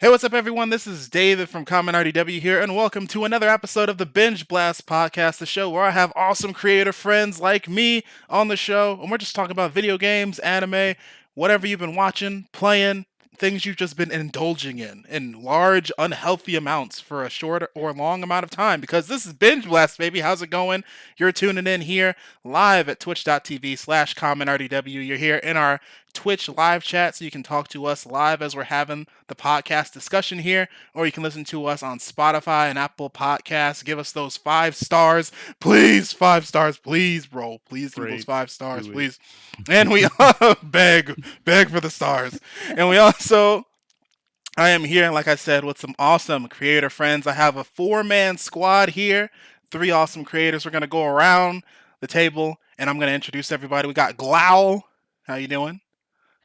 Hey, what's up, everyone? This is David from ConMenRDW here, and welcome to another episode of the Binge Blast Podcast, the show where I have awesome creative friends like me on the show, and we're just talking about video games, anime, whatever you've been watching, playing, things you've just been indulging in large, unhealthy amounts for a short or long amount of time, because this is Binge Blast, baby. How's it going? You're tuning in here live at twitch.tv/ConMenRDW. You're here in our Twitch live chat, so you can talk to us live as we're having the podcast discussion here, or you can listen to us on Spotify and Apple Podcasts. Give us those 5 stars, please. 5 stars, please, bro. Please give me those Great. 5 stars, Do it. please. And we beg for the stars. And we also I am here, like I said, with some awesome creator friends. I have a 4-man squad here, 3 awesome creators. We're gonna go around the table, and I'm gonna introduce everybody. We got Glowl. How you doing?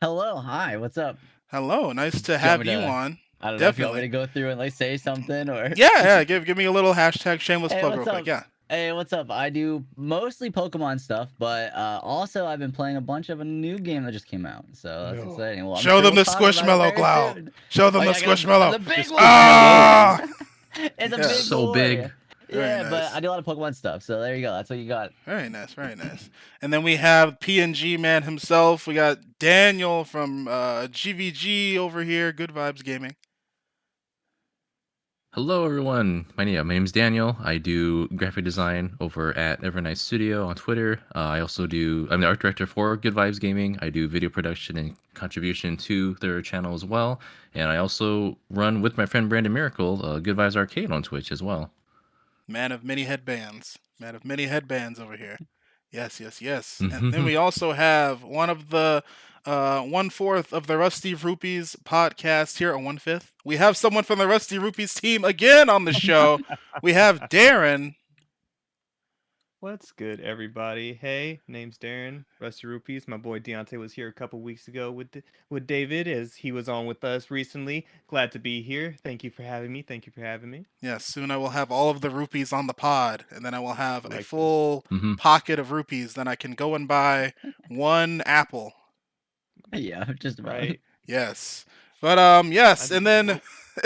Hello, hi, what's up? Hello, nice to Do you have want me you to, on. I don't know if you want me Definitely. to go through and like say something or Yeah. Give me a little hashtag shameless Hey, plug real what's quick. up? Yeah. Hey, what's up? I do mostly Pokemon stuff, but also I've been playing a bunch of a new game that just came out. So that's No. exciting. Well, I'm Show sure them we'll the talk about it squishmallow, very Glow. soon. Show them Oh, the yeah, I got squishmallow. the big one. Ah. It's a Yeah. big So boy. big. Very Yeah, nice. but I do a lot of Pokemon stuff. So there you go. That's what you got. Very nice, very nice. And then we have PNG man himself. We got Daniel from GVG over here, Good Vibes Gaming. Hello, everyone. My name is Daniel. I do graphic design over at Evernight Studio on Twitter. I'm the art director for Good Vibes Gaming. I do video production and contribution to their channel as well. And I also run with my friend Brandon Miracle, Good Vibes Arcade on Twitch as well. Man of many headbands. Man of many headbands over here. Yes. And then we also have one of the 1/4 of the Rusty Rupees podcast here, or 1/5. We have someone from the Rusty Rupees team again on the show. We have Darren. What's good, everybody? Hey, name's Darren, RustyRupees. My boy Deontay was here a couple weeks ago with David, as he was on with us recently. Glad to be here. Thank you for having me. Yes, soon I will have all of the rupees on the pod, and then I will have I a like this. full pocket of rupees. Then I can go and buy 1 apple. Yeah, just about. Right. Yes. But yes, and then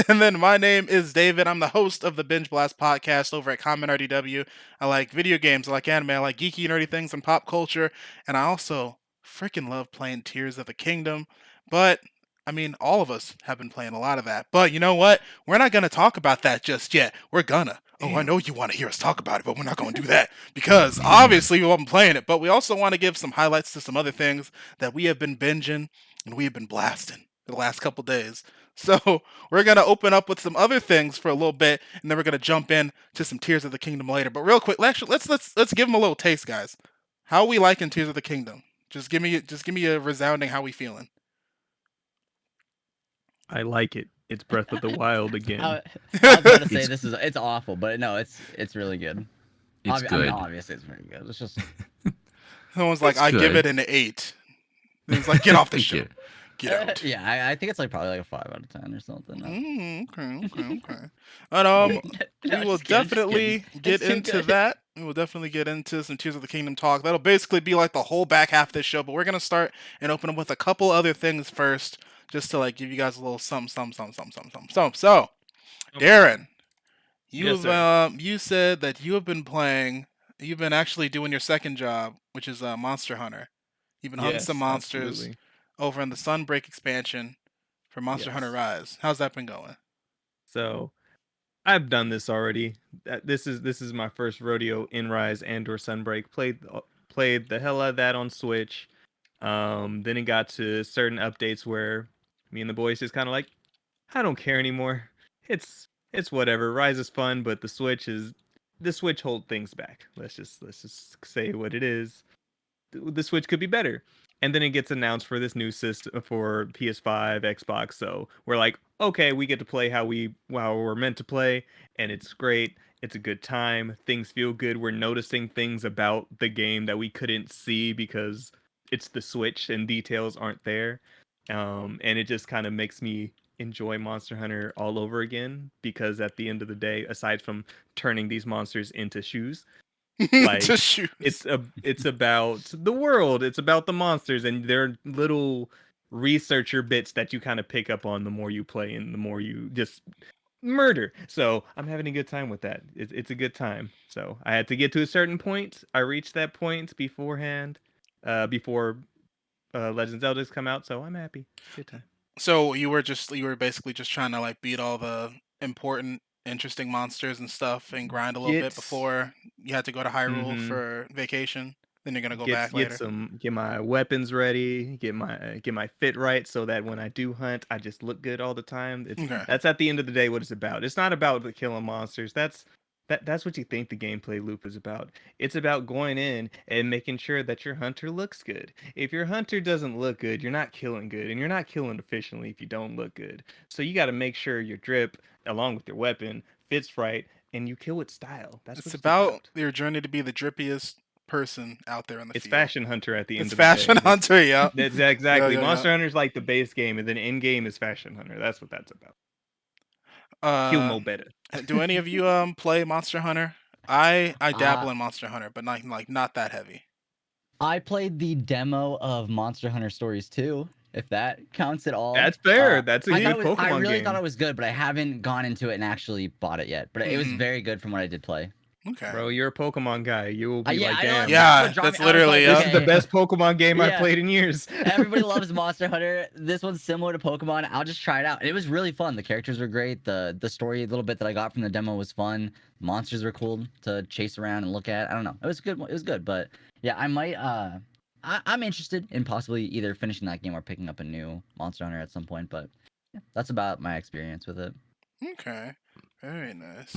and then my name is David. I'm the host of the Binge Blast podcast over at ConMenRDW. I like video games, I like anime, I like geeky nerdy things and pop culture, and I also freaking love playing Tears of the Kingdom. But I mean, all of us have been playing a lot of that. But you know what? We're not going to talk about that just yet. We're gonna. Oh, I know you want to hear us talk about it, but we're not going to do that because obviously we haven't playing it. But we also want to give some highlights to some other things that we have been binging and we have been blasting the last couple days. So we're gonna open up with some other things for a little bit, and then we're gonna jump in to some Tears of the Kingdom later. But real quick, actually, let's give them a little taste, guys. How we liking Tears of the Kingdom? Just give me a resounding how we feeling. I like it. It's Breath of the Wild again. I was about to say it's awful, but no, it's really good. It's I good. mean, obviously it's very good. It's just Someone's like, It's I give good. it an 8. And he's like, get off the Thank show. you. Get out. yeah, I think it's like probably like a 5 out of 10 or something. Okay. But No, we will just kidding, just definitely kidding. get It's too into good. that. We will definitely get into some Tears of the Kingdom talk. That'll basically be like the whole back half of this show. But we're gonna start and open up with a couple other things first, just to like give you guys a little some. So, Darren, Yes, sir. you said that you have been playing. You've been actually doing your second job, which is Monster Hunter. You've been hunting some Yes, monsters absolutely. over in the Sunbreak expansion for Monster Hunter Yes. Rise. How's that been going? So I've done this already. This is my first rodeo in Rise and/or Sunbreak. Played the hell out of that on Switch. Then it got to certain updates where me and the boys just kind of like, I don't care anymore. It's whatever. Rise is fun, but the Switch hold things back. Let's just say what it is. The Switch could be better. And then it gets announced for this new system for PS5, Xbox. So we're like, okay, we get to play how we're meant to play, and it's great. It's a good time. Things feel good. We're noticing things about the game that we couldn't see because it's the Switch and details aren't there. And it just kind of makes me enjoy Monster Hunter all over again because at the end of the day, aside from turning these monsters into shoes, like To shoot. it's about the world. It's about the monsters and their little researcher bits that you kind of pick up on the more you play and the more you just murder. So I'm having a good time with that. It's a good time. So I had to get to a certain point. I reached that point beforehand, before Legend of Zelda's come out. So I'm happy. It's a good time. So you were basically just trying to like beat all the important, interesting monsters and stuff, and grind a little bit before you had to go to Hyrule for vacation. Then you're gonna go back later. Get my weapons ready, get my fit right, so that when I do hunt, I just look good all the time. That's at the end of the day what it's about. It's not about killing monsters. That's what you think the gameplay loop is about. It's about going in and making sure that your hunter looks good. If your hunter doesn't look good, you're not killing good, and you're not killing efficiently if you don't look good. So you got to make sure your drip, along with your weapon, fits right, and you kill with style. That's what it's about. Your journey to be the drippiest person out there in the It's field. Fashion Hunter at the end of the day. It's Fashion Hunter, yeah. That's exactly. Yeah. Monster Hunter's like the base game, and then in game is Fashion Hunter. That's what that's about. Kill more better. Do any of you play Monster Hunter? I dabble in Monster Hunter, but not that heavy. I played the demo of Monster Hunter Stories 2, if that counts at all. That's fair. That's a good Pokemon game. I really thought it was good, but I haven't gone into it and actually bought it yet. But it was very good from what I did play. Okay. Bro, you're a Pokemon guy. You will be like, damn. Yeah, that's literally this is the best Pokemon game I've played in years. Everybody loves Monster Hunter. This one's similar to Pokemon. I'll just try it out. It was really fun. The characters were great. The story, a little bit that I got from the demo was fun. Monsters were cool to chase around and look at. I don't know. It was good. It was good. But yeah, I might. I'm interested in possibly either finishing that game or picking up a new Monster Hunter at some point. But yeah, that's about my experience with it. Okay. Very nice.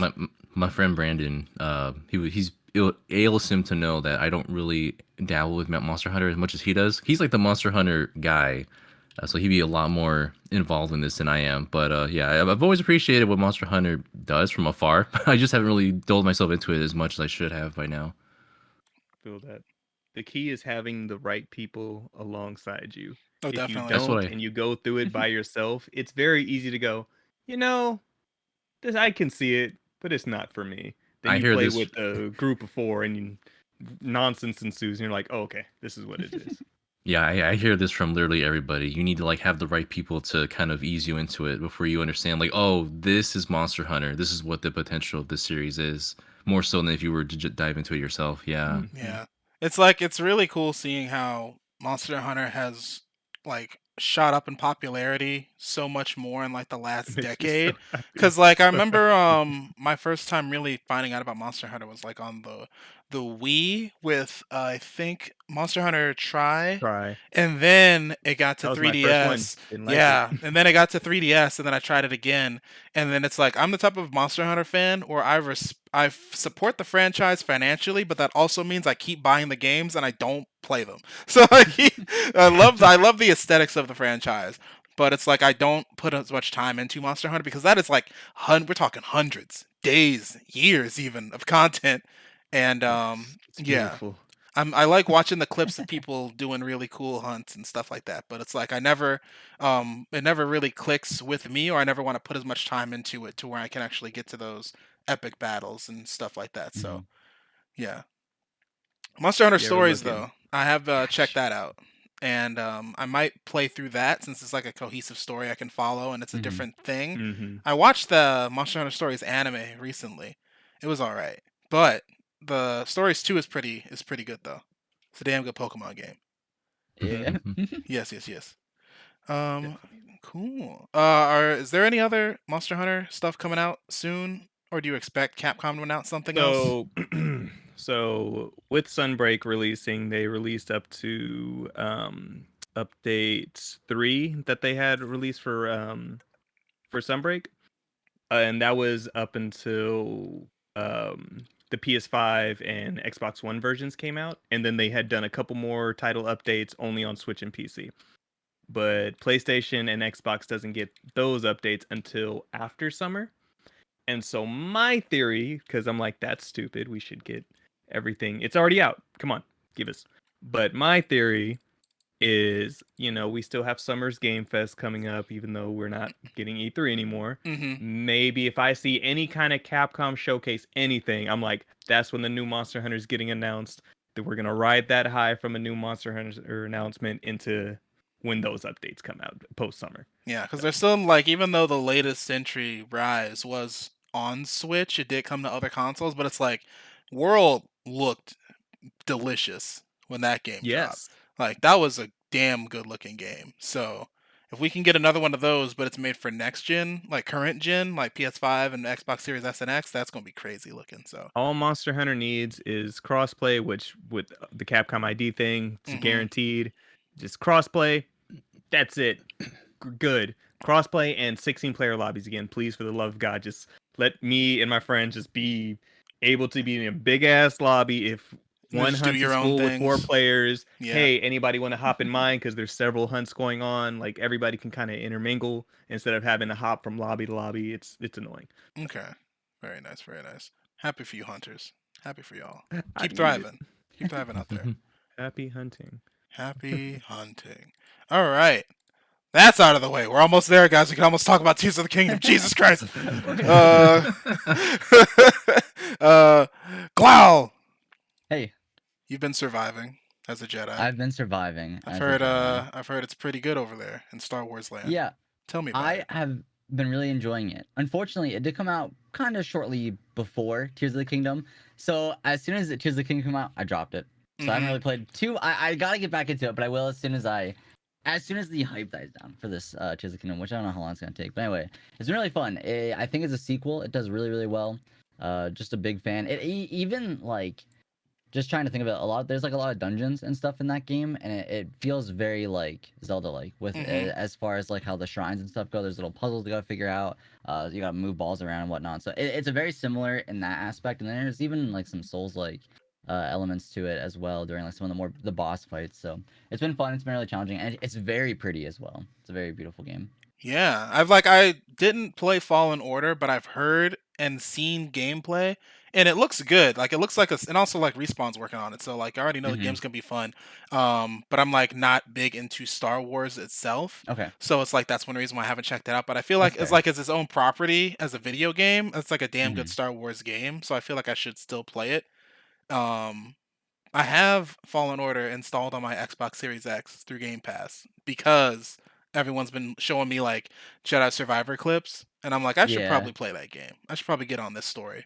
My friend Brandon, it ails him to know that I don't really dabble with Monster Hunter as much as he does. He's like the Monster Hunter guy, so he'd be a lot more involved in this than I am. But yeah, I've always appreciated what Monster Hunter does from afar. I just haven't really doled myself into it as much as I should have by now. Feel that. The key is having the right people alongside you. Oh, if definitely. you don't and you go through it by yourself, it's very easy to go, this, I can see it, but it's not for me. Then you play with a group of 4 and nonsense ensues, and you're like, oh, okay, this is what it is. Yeah, I hear this from literally everybody. You need to have the right people to kind of ease you into it before you understand, oh, this is Monster Hunter. This is what the potential of this series is. More so than if you were to dive into it yourself. Yeah. Yeah. It's really cool seeing how Monster Hunter has shot up in popularity so much more in the last decade. Because I remember my first time really finding out about Monster Hunter was on the Wii with I think Monster Hunter Try, and then it got to 3DS. And then it got to 3DS, and then I tried it again, and then it's I'm the type of Monster Hunter fan where I support the franchise financially, but that also means I keep buying the games and I don't play them. So I love the aesthetics of the franchise, but it's I don't put as much time into Monster Hunter because that is we're talking hundreds, days, years even of content. And yeah, I like watching the clips of people doing really cool hunts and stuff like that. But it's I never, it never really clicks with me, or I never want to put as much time into it to where I can actually get to those epic battles and stuff like that. So yeah, Monster Hunter Stories though, I have checked that out, and I might play through that since it's a cohesive story I can follow and it's a different thing. I watched the Monster Hunter Stories anime recently. It was all right, but the Stories 2 is pretty good though. It's a damn good Pokemon game. Yeah. Yes. Cool. Is there any other Monster Hunter stuff coming out soon, or do you expect Capcom to announce something else? So with Sunbreak releasing, they released up to update 3 that they had released for Sunbreak, and that was up until the PS5 and Xbox One versions came out, and then they had done a couple more title updates only on Switch and PC. But PlayStation and Xbox doesn't get those updates until after summer. And so my theory, because I'm that's stupid, we should get everything. It's already out. Come on, give us. But my theory is, we still have Summer's Game Fest coming up, even though we're not getting E3 anymore. Maybe if I see any kind of Capcom showcase anything, I'm that's when the new Monster Hunter is getting announced. That we're gonna ride that high from a new Monster Hunter announcement into when those updates come out post summer. Yeah, because there's still like, even though the latest Century Rise was on Switch, it did come to other consoles, but it's like World looked delicious when that game dropped. Yes. Like that was a damn good looking game. So if we can get another one of those, but it's made for next gen, like current gen, like PS5 and Xbox Series S and X, that's gonna be crazy looking. So All Monster Hunter needs is crossplay, which with the Capcom ID thing, it's guaranteed. Just crossplay. That's it. Good. Crossplay and 16-player lobbies again. Please, for the love of God, just let me and my friends just be able to be in a big ass lobby. If one just do hunt your is own full with 4 things. players, Yeah. hey, anybody want to hop in mine? Because there's several hunts going on. Like everybody can kind of intermingle instead of having to hop from lobby to lobby. It's annoying. Okay. Very nice, very nice. Happy for you, hunters. Happy for y'all. I Keep need it. thriving. Keep thriving out there. Happy hunting. Happy hunting. All right. That's out of the way. We're almost there, guys. We can almost talk about Tears of the Kingdom. Jesus Christ. Glowl. Hey, You've been surviving as a Jedi. I've been surviving. I've as a heard Jedi. I've heard it's pretty good over there in Star Wars land. Yeah, Tell me about I it. have been really enjoying it. Unfortunately, it did come out kind of shortly before Tears of the Kingdom. So as soon as Tears of the Kingdom came out, I dropped it. So I haven't really played two. I gotta get back into it, but I will as soon as the hype dies down for this Tears of the Kingdom, which I don't know how long it's gonna take. But anyway, it's been really fun. I think as a sequel, it does really, really well. Just a big fan. Even like just trying to think of it, there's like a lot of dungeons and stuff in that game, and it feels very like Zelda-like with as far as like how the shrines and stuff go. There's little puzzles you gotta figure out. You gotta move balls around and whatnot. So it's a very similar in that aspect. And then there's even like some Souls-like elements to it as well during like some of the boss fights. So it's been fun. It's been really challenging, and it's very pretty as well. It's a very beautiful game. Yeah, I didn't play Fallen Order, but I've heard and seen gameplay, and it looks good. Like it looks like and also like Respawn's working on it, so like I already know the game's gonna be fun. But I'm like not big into Star Wars itself, Okay. so it's like that's one reason why I haven't checked it out. But I feel like That's it's fair. like as its own property as a video game, it's like a damn good Star Wars game. So I feel like I should still play it. I have Fallen Order installed on my Xbox Series X through Game Pass because everyone's been showing me like Jedi Survivor clips, and I'm like, I should Yeah. probably play that game. I should probably get on this story.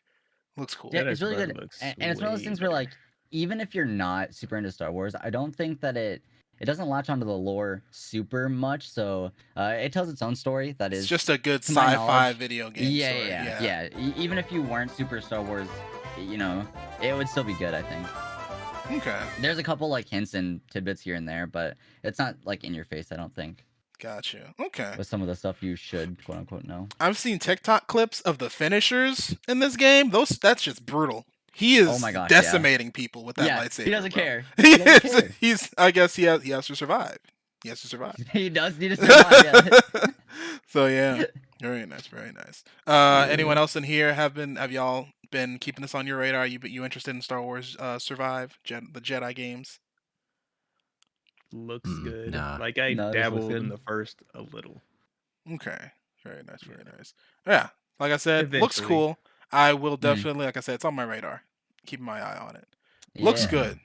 Looks cool. Yeah, Jedi it's really Survivor good. looks And it's one of those way things where better. like even if you're not super into Star Wars, I don't think that it doesn't latch onto the lore super much. So it tells its own story that It's is just a good to my sci-fi knowledge- video game yeah, story. yeah. Even if you weren't super Star Wars, it would still be good, I think. Okay, There's a couple like hints and tidbits here and there, but it's not like in your face, I don't think, gotcha. Okay, with some of the stuff you should quote unquote know. I've seen TikTok clips of the finishers in this game. That's just brutal. He is Oh my gosh, yeah. decimating people with that Yeah, lightsaber. he doesn't bro. care. He He doesn't is- care. He's. I guess he has to survive. He has to survive. He does need to survive. Yeah. So yeah, very nice, very nice. Anyone else in here have y'all been keeping this on your radar? You interested in Star Wars Survive, the Jedi games? Looks good. nah. Like I No, this looks dabbled good. in the first a little. Okay, very nice, very nice. Yeah, like I said, looks Eventually. cool. I will definitely, like I said, it's on my radar. Keeping my eye on it. Looks Yeah. good.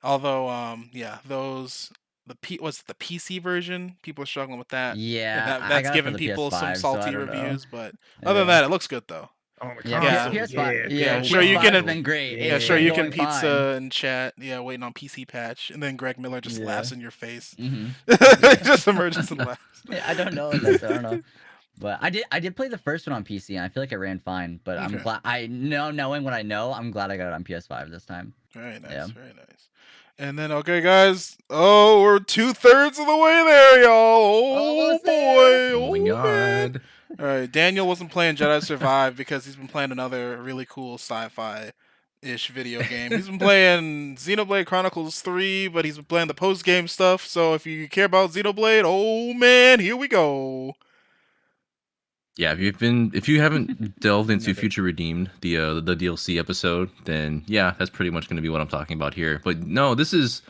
Although, yeah, what's the PC version? People are struggling with that. Yeah, I that's got it giving for the people some PS5, so I salty don't know. reviews, but other than Yeah. that, it looks good though. Oh my Yeah, Yeah. PS5. Yeah, Yeah, sure, you PS5 can- has been great. Yeah, It's sure, been you can going fine. pizza and chat. Yeah, waiting on PC patch, and then Greg Miller just Yeah. laughs in your face. Mhm. Just emerges and laughs. Yeah, I don't know. I don't know. But I did play the first one on PC, and I feel like it ran fine. But I'm Okay. glad knowing what I know, I'm glad I got it on PS5 this time. Very nice, Yeah. very nice. And then, okay, guys. Oh, we're 2/3 of the way there, y'all. Oh Almost boy. there. Oh my man. god. All right, Daniel wasn't playing Jedi Survive because he's been playing another really cool sci-fi-ish video game. He's been playing Xenoblade Chronicles 3, but he's been playing the post-game stuff. So if you care about Xenoblade, oh man, here we go. Yeah, if you haven't delved into Another- Future Redeemed, the DLC episode, then yeah, that's pretty much going to be what I'm talking about here. But no, this is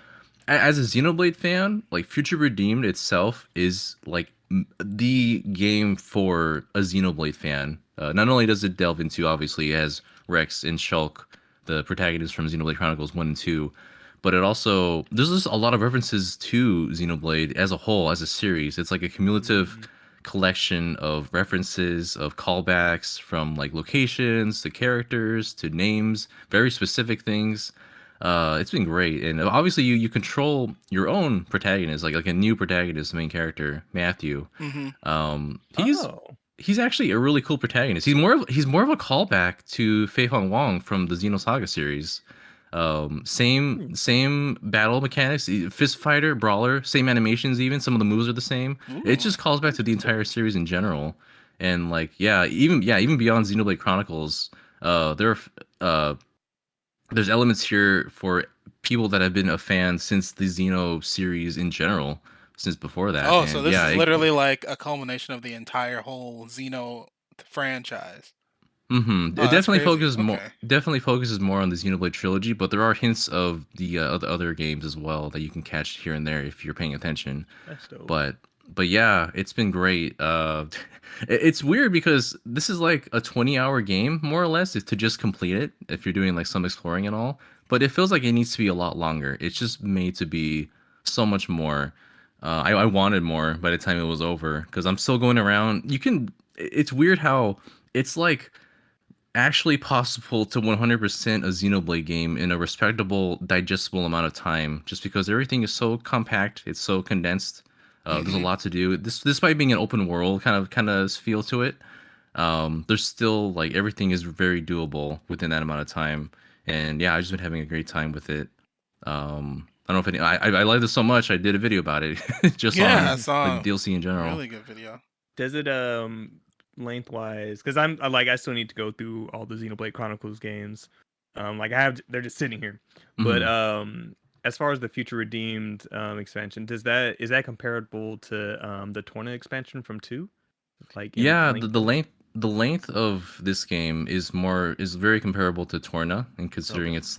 as a Xenoblade fan, like Future Redeemed itself is like the game for a Xenoblade fan. Not only does it delve into, obviously, as Rex and Shulk, the protagonists from Xenoblade Chronicles 1 and 2, but it also there's just a lot of references to Xenoblade as a whole, as a series. It's like a cumulative collection of references, of callbacks from like locations to characters to names, very specific things. It's been great, and obviously you control your own protagonist, like a new protagonist, main character Matthew. He's he's actually a really cool protagonist. He's more of a callback to Fei Hong Wong from the Xenosaga series. Same battle mechanics, fist fighter, brawler, same animations, even some of the moves are the same. It just calls back to the entire series in general. And like even beyond Xenoblade Chronicles, there's elements here for people that have been a fan since the Xeno series in general, since before that. Oh, and so this is literally like a culmination of the entire whole Xeno franchise. It that's definitely crazy. focuses more on the Xenoblade trilogy, but there are hints of the other games as well that you can catch here and there if you're paying attention. That's dope. But yeah, it's been great. It's weird because this is like a 20-hour game more or less to just complete it if you're doing like some exploring and all. But it feels like it needs to be a lot longer. It's just made to be so much more. I wanted more by the time it was over because I'm still going around. It's weird how it's like actually possible to 100% a Xenoblade game in a respectable, digestible amount of time, just because everything is so compact, it's so condensed. There's a lot to do. Despite being an open world kind of feel to it, there's still like everything is very doable within that amount of time. And yeah, I've just been having a great time with it. I don't know if I like this so much. I did a video about it just on I saw the DLC in general. Really good video. Does it lengthwise? Because I still need to go through all the Xenoblade Chronicles games. They're just sitting here. But as far as the Future Redeemed expansion, is that comparable to the Torna expansion from 2? Like the length of this game is very comparable to Torna, and considering it's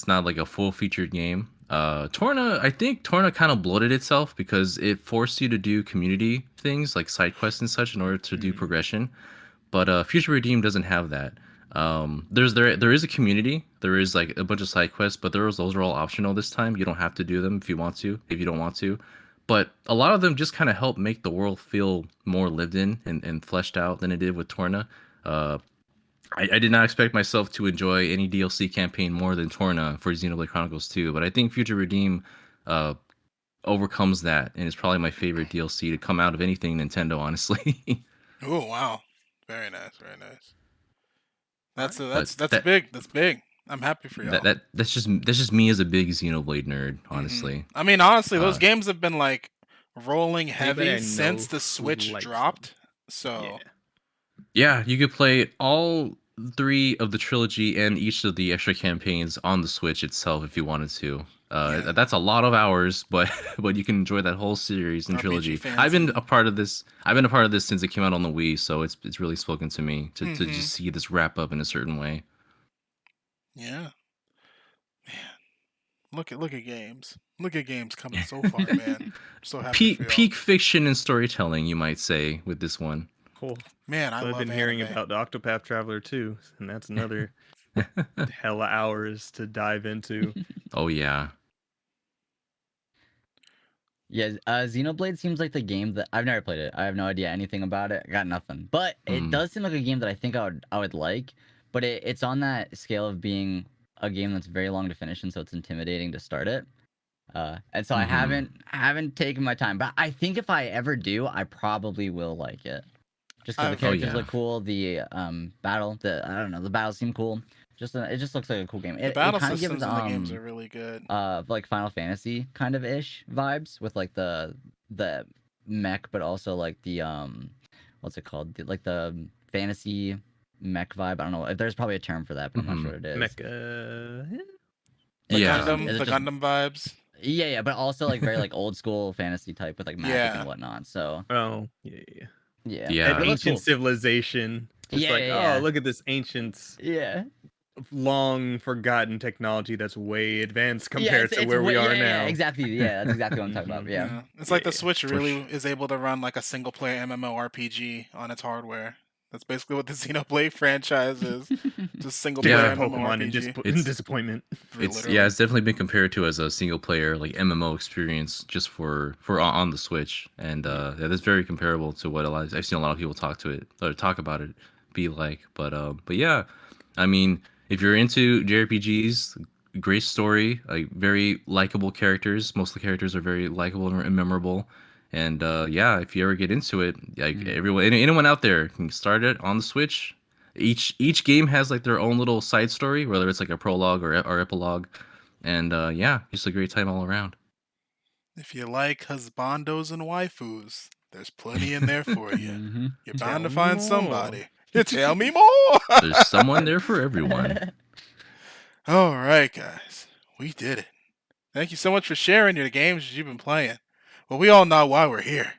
not like a full featured game. I think Torna kind of bloated itself because it forced you to do community things like side quests and such in order to do progression. But Future Redeemed doesn't have that. There is a community, there is like a bunch of side quests, but those are all optional this time. You don't have to do them if you don't want to. But a lot of them just kind of help make the world feel more lived in and fleshed out than it did with Torna. I did not expect myself to enjoy any DLC campaign more than Torna for Xenoblade Chronicles 2, but I think Future Redeem overcomes that, and it's probably my favorite DLC to come out of anything Nintendo, honestly. Oh wow, very nice, very nice. That's big. That's big. I'm happy for y'all. That's just me as a big Xenoblade nerd, honestly. I mean, honestly, those games have been like rolling heavy since the Switch dropped. So yeah, you could play all 3 of the trilogy and each of the extra campaigns on the Switch itself if you wanted to. That's a lot of hours, but you can enjoy that whole series and trilogy. I've been a part of this since it came out on the Wii, so it's really spoken to me to just see this wrap up in a certain way. Yeah, man, look at games. Look at games coming so far, man. I'm so happy. Peak fiction and storytelling, you might say, with this one. Cool. Man, I've been hearing about the Octopath Traveler 2, and that's another hella hours to dive into. Oh yeah. Yeah, Xenoblade seems like the game that I've never played it. I have no idea anything about it. I got nothing. But it does seem like a game that I think I would like. But it's on that scale of being a game that's very long to finish, and so it's intimidating to start it. And so I haven't taken my time. But I think if I ever do, I probably will like it. Just because the characters look cool, the the battles seem cool. It just looks like a cool game. The battle systems in the games are really good. Like Final Fantasy kind of ish vibes with like the mech, but also like the what's it called? Like the fantasy mech vibe. I don't know. There's probably a term for that, but I'm not sure what it is. Mecha. The Gundam vibes. Yeah, but also like very like old school fantasy type with like magic and whatnot. So. Oh yeah. An ancient civilization. Just oh, look at this ancient. Yeah. Long forgotten technology that's way advanced compared to where we are now. Yeah, exactly. Yeah, that's exactly what I'm talking about. Yeah. It's like the Switch really is able to run like a single player MMORPG on its hardware. That's basically what the Xenoblade franchise is. Just single Yeah. player Pokemon in MMORPG. disappointment. Literally. It's definitely been compared to as a single player like MMO experience just for on the Switch, and yeah, that's very comparable to what I've seen a lot of people talk about it be like. But yeah, I mean, if you're into JRPGs, great story, like very likable characters. Most of the characters are very likable and memorable. And yeah, if you ever get into it, like anyone out there can start it on the Switch. Each game has like their own little side story, whether it's like a prologue or epilogue, and yeah, just a great time all around. If you like husbandos and waifus, there's plenty in there for you. Mhm. You're bound to Tell me find more. somebody. You tell me more. There's someone there for everyone. All right, guys, we did it. Thank you so much for sharing your games you've been playing. Well, we all know why we're here.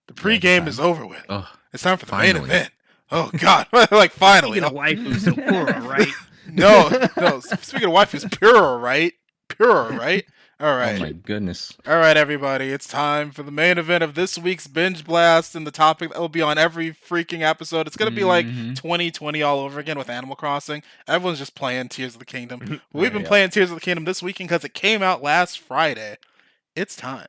The pregame is over with. Oh, It's time for the finally. main event. Oh God! Like finally. Speaking of waifus, so Pura, right? No. Speaking of waifus, pure, right? Pure, right? All right. Oh my goodness. All right, everybody. It's time for the main event of this week's Binge Blast, and the topic that will be on every freaking episode. It's gonna be like Mhm. 2020 all over again with Animal Crossing. Everyone's just playing Tears of the Kingdom. We've been Yeah. playing Tears of the Kingdom this weekend because it came out last Friday. It's time.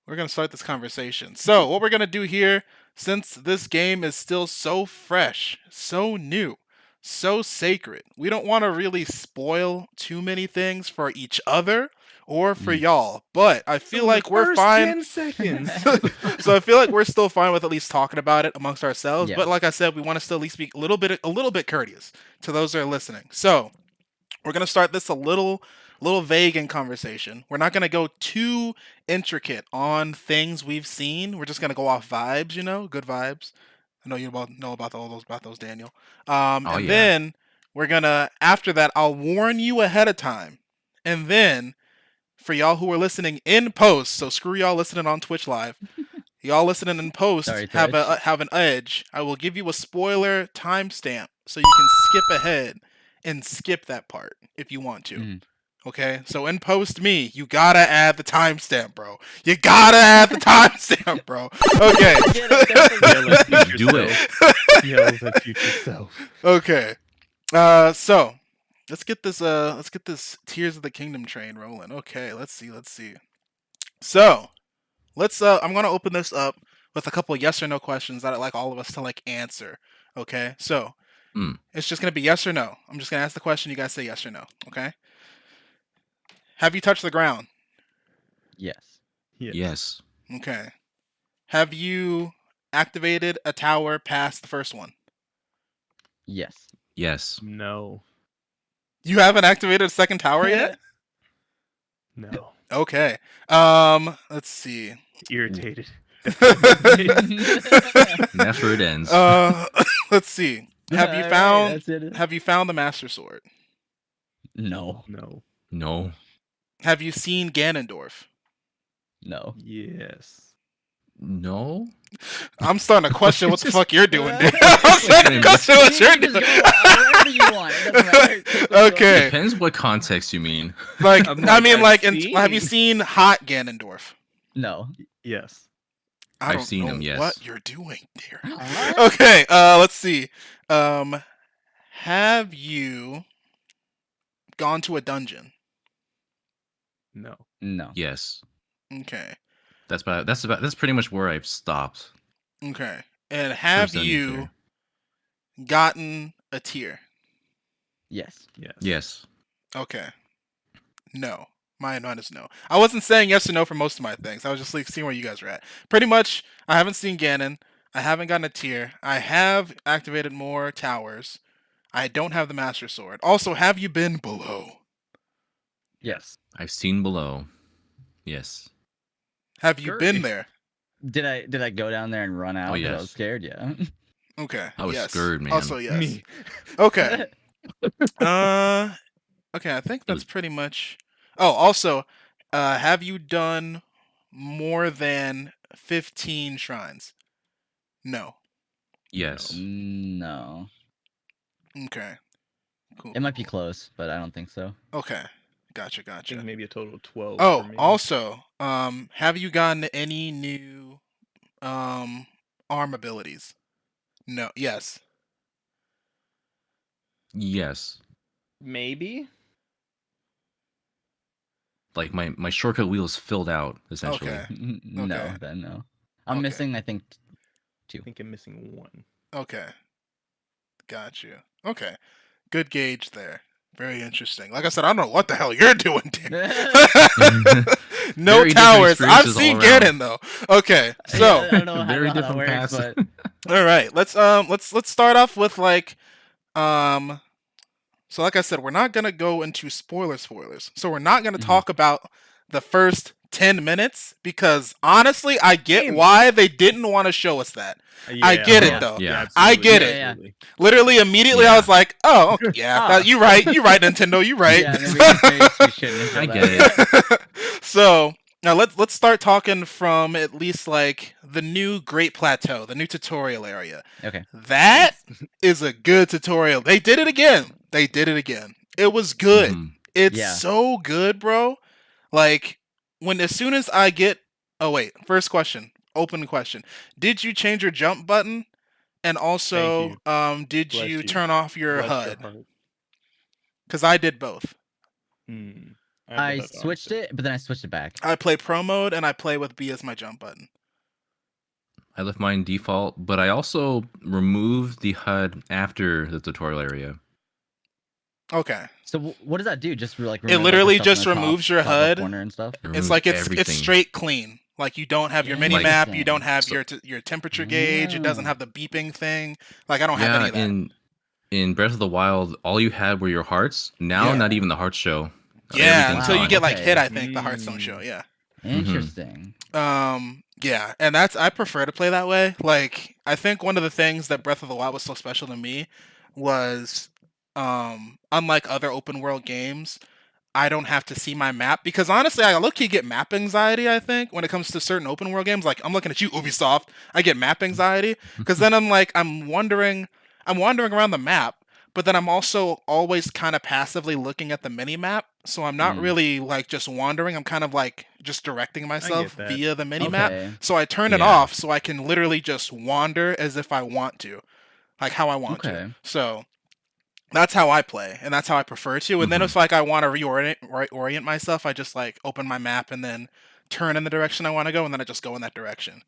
We're going to start this conversation. So, what we're going to do here, since this game is still so fresh, so new, so sacred, we don't want to really spoil too many things for each other or for y'all. But I feel like we're fine. 10 seconds. So I feel like we're still fine with at least talking about it amongst ourselves. Yeah. But like I said, we want to still at least be a little bit courteous to those that are listening. So we're gonna start this a little vague in conversation. We're not gonna go too intricate on things we've seen. We're just gonna go off vibes, good vibes. I know you know about those, Daniel. Oh, And yeah. then we're gonna after that, I'll warn you ahead of time, and then for y'all who are listening in post, so screw y'all listening on Twitch Live. Y'all listening in post Sorry, have Twitch. have an edge. I will give you a spoiler timestamp so you can skip ahead and skip that part if you want to. Mhm. Okay, so in post me, you gotta add the timestamp, bro. You gotta add the timestamp, bro. Okay. Yell at future Do it. self. Yell at future self. Okay. So let's get this Tears of the Kingdom train rolling. Okay, let's see. So I'm gonna open this up with a couple of yes or no questions that I'd like all of us to like answer. Okay, so it's just gonna be yes or no. I'm just gonna ask the question. You guys say yes or no. Okay. Have you touched the ground? Yes. Yes. Okay. Have you activated a tower past the first one? Yes. Yes. No. You haven't activated a second tower yet? No. Okay. Let's see. Irritated. And that's where it ends. Let's see. Have you Alright, found that's it. Have you found the Master Sword? No. No. No. Have you seen Ganondorf? No. Yes. No. I'm starting to question what the Just- fuck you're doing, dude. I'm starting to question what you're You can doing. just go wherever you want. It doesn't matter. Take what you want. Okay. Depends what context you mean. Like, I'm I like, mean, I've like, seen- have you seen Hot Ganondorf? No. Yes. I I've don't seen know him, yes. what you're doing, dear. What? Okay, let's see. Have you gone to a dungeon? No. No. Yes. Okay. That's pretty much where I've stopped. Okay. And have First dungeon you clear. gotten a tier? Yes. Yes. Yes. Okay. No. Mine is no. I wasn't saying yes or no for most of my things. I was just like seeing where you guys were at. Pretty much, I haven't seen Ganon. I haven't gotten a tier. I have activated more towers. I don't have the Master Sword. Also, have you been below? Yes. I've seen below. Yes. Have you been Scurry. there? Did I go down there and run out? 'Cause I yes. was scared. Yeah. Okay. I was yes. scared, man. Also, yes. Me. Okay. Okay, I think that's pretty much. Oh, also, have you done more than 15 shrines? No. Yes. No. Okay. Cool. It might be close, but I don't think so. Okay. I think Gotcha. maybe a total of 12. Oh, for me. also, have you gotten any new arm abilities? No. Yes. Yes. Maybe. Like my shortcut wheel is filled out essentially. Okay. No, Okay. then no. I'm Okay. missing, I think, I 2. think I'm missing 1. Okay. Got you. Okay. Good gauge there. Very interesting. Like I said, I don't know what the hell you're doing, Dan. No Very different towers. I've experiences all seen around. Ganon though. Okay, I so don't know Very how that different works, paths. but all right, let's start off with like so like I said, we're not gonna go into spoilers. So we're not gonna Mhm. talk about the first 10 minutes because honestly, I get Damn. why they didn't want to show us that. I get it Yeah. though. Yeah. I absolutely, get it. absolutely. Literally immediately, I Yeah. was like, "Oh, okay, yeah, Ah. you're right. You're right, Nintendo. You're right." yeah, maybe we shouldn't have I done get that. it. So now let's start talking from at least like the new Great Plateau, the new tutorial area. Okay. That is a good tutorial. They did it again. It was good. Mhm. It's Yeah. so good, bro. Like as soon as I get oh wait, first question, open question. Did you change your jump button? And also, did Bless you you. turn off your Bless your HUD? heart. Because I did both. I switched it, but then I switched it back. I play pro mode and I play with B as my jump button. I left mine default, but I also removed the HUD after the tutorial area. Okay. So what does that do? Just like It remove, literally like, the stuff just in the removes your top left HUD. corner and stuff. It It's removes like it's everything. straight clean. Like you don't have your mini Like- map, you don't have So- your temperature gauge. It doesn't Oh. have the beeping thing. Like I don't have any of that. in Breath of the Wild, all you had were your hearts. Now, Yeah. not even the hearts show. Yeah, Everything's until you gone. get like Okay. hit, I think the hearts don't show. Yeah. Interesting. Yeah, and I prefer to play that way. Like I think one of the things that Breath of the Wild was so special to me was unlike other open world games, I don't have to see my map because honestly, I low-key get map anxiety. I think when it comes to certain open world games, like I'm looking at you, Ubisoft, I get map anxiety because then I'm wandering around the map, but then I'm also always kind of passively looking at the mini map, so I'm not really like just wandering. I'm kind of like just directing myself that. via the mini map. Okay. So I turn it Yeah. off so I can literally just wander as if I want to, like how I want to. Okay. So that's how I play, and that's how I prefer to. And then if like I want to reorient myself, I just like open my map and then turn in the direction I want to go, and then I just go in that direction.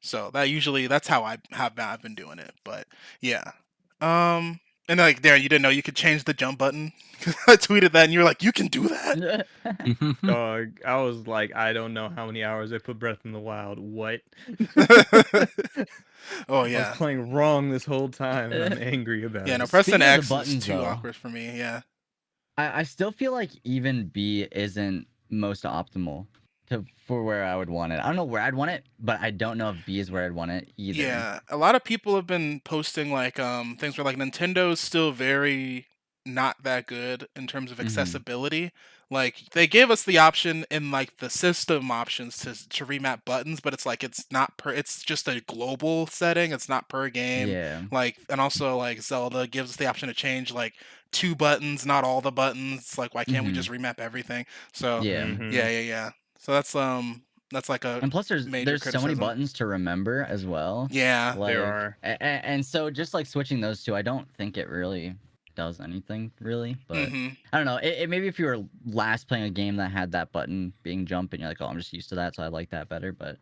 So that's how I've been doing it. But yeah. And like Darren, you didn't know you could change the jump button. I tweeted that, and you were like, "You can do that." Dog, I was like, I don't know how many hours I put Breath in the Wild. What? Oh I yeah. was playing wrong this whole time, and I'm angry about Yeah, it. no, pressing Speaking of the X buttons, is too though. awkward for me. Yeah. I still feel like even B isn't most optimal for where I would want it. I don't know where I'd want it, but I don't know if B is where I'd want it either. Yeah, a lot of people have been posting like things where like Nintendo's still very not that good in terms of accessibility. Like they gave us the option in like the system options to remap buttons, but it's like it's not it's just a global setting, it's not per game. Yeah. Like and also like Zelda gives us the option to change like 2 buttons, not all the buttons. Like why can't we just remap everything? So Yeah. yeah. So that's like a And plus, there's so major many criticism. buttons to remember as well. Yeah. Like, There are. And so just like switching those two, I don't think it really does anything really. But Mhm. I don't know. It maybe if you were last playing a game that had that button being jump, and you're like, oh, I'm just used to that, so I like that better. But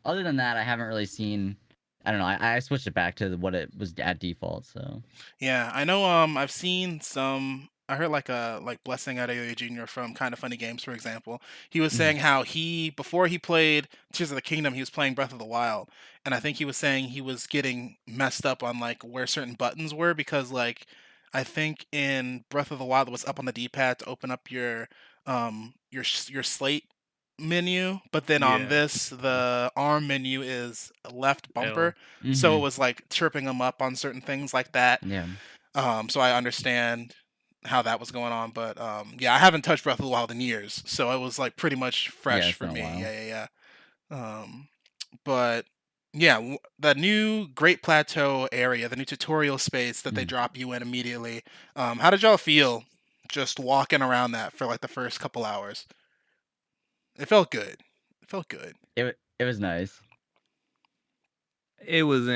other than that, I haven't really seen. I don't know. I switched it back to what it was at default. So Yeah, I know. I've seen some. I heard like Blessing Adeoye Jr. from Kind of Funny Games, for example. He was saying how before he played Tears of the Kingdom, he was playing Breath of the Wild, and I think he was saying he was getting messed up on like where certain buttons were because like I think in Breath of the Wild it was up on the D-pad to open up your your slate menu, but then on Yeah. this the arm menu is left bumper. Mm-hmm. So it was like tripping them up on certain things like that. yeah. So I understand how that was going on, but yeah, I haven't touched Breath of the Wild in years, so it was like pretty much fresh it's for been a me. while. Yeah. But yeah, the new Great Plateau area, the new tutorial space that they drop you in immediately. How did y'all feel just walking around that for like the first couple hours? It felt good. It was nice. It was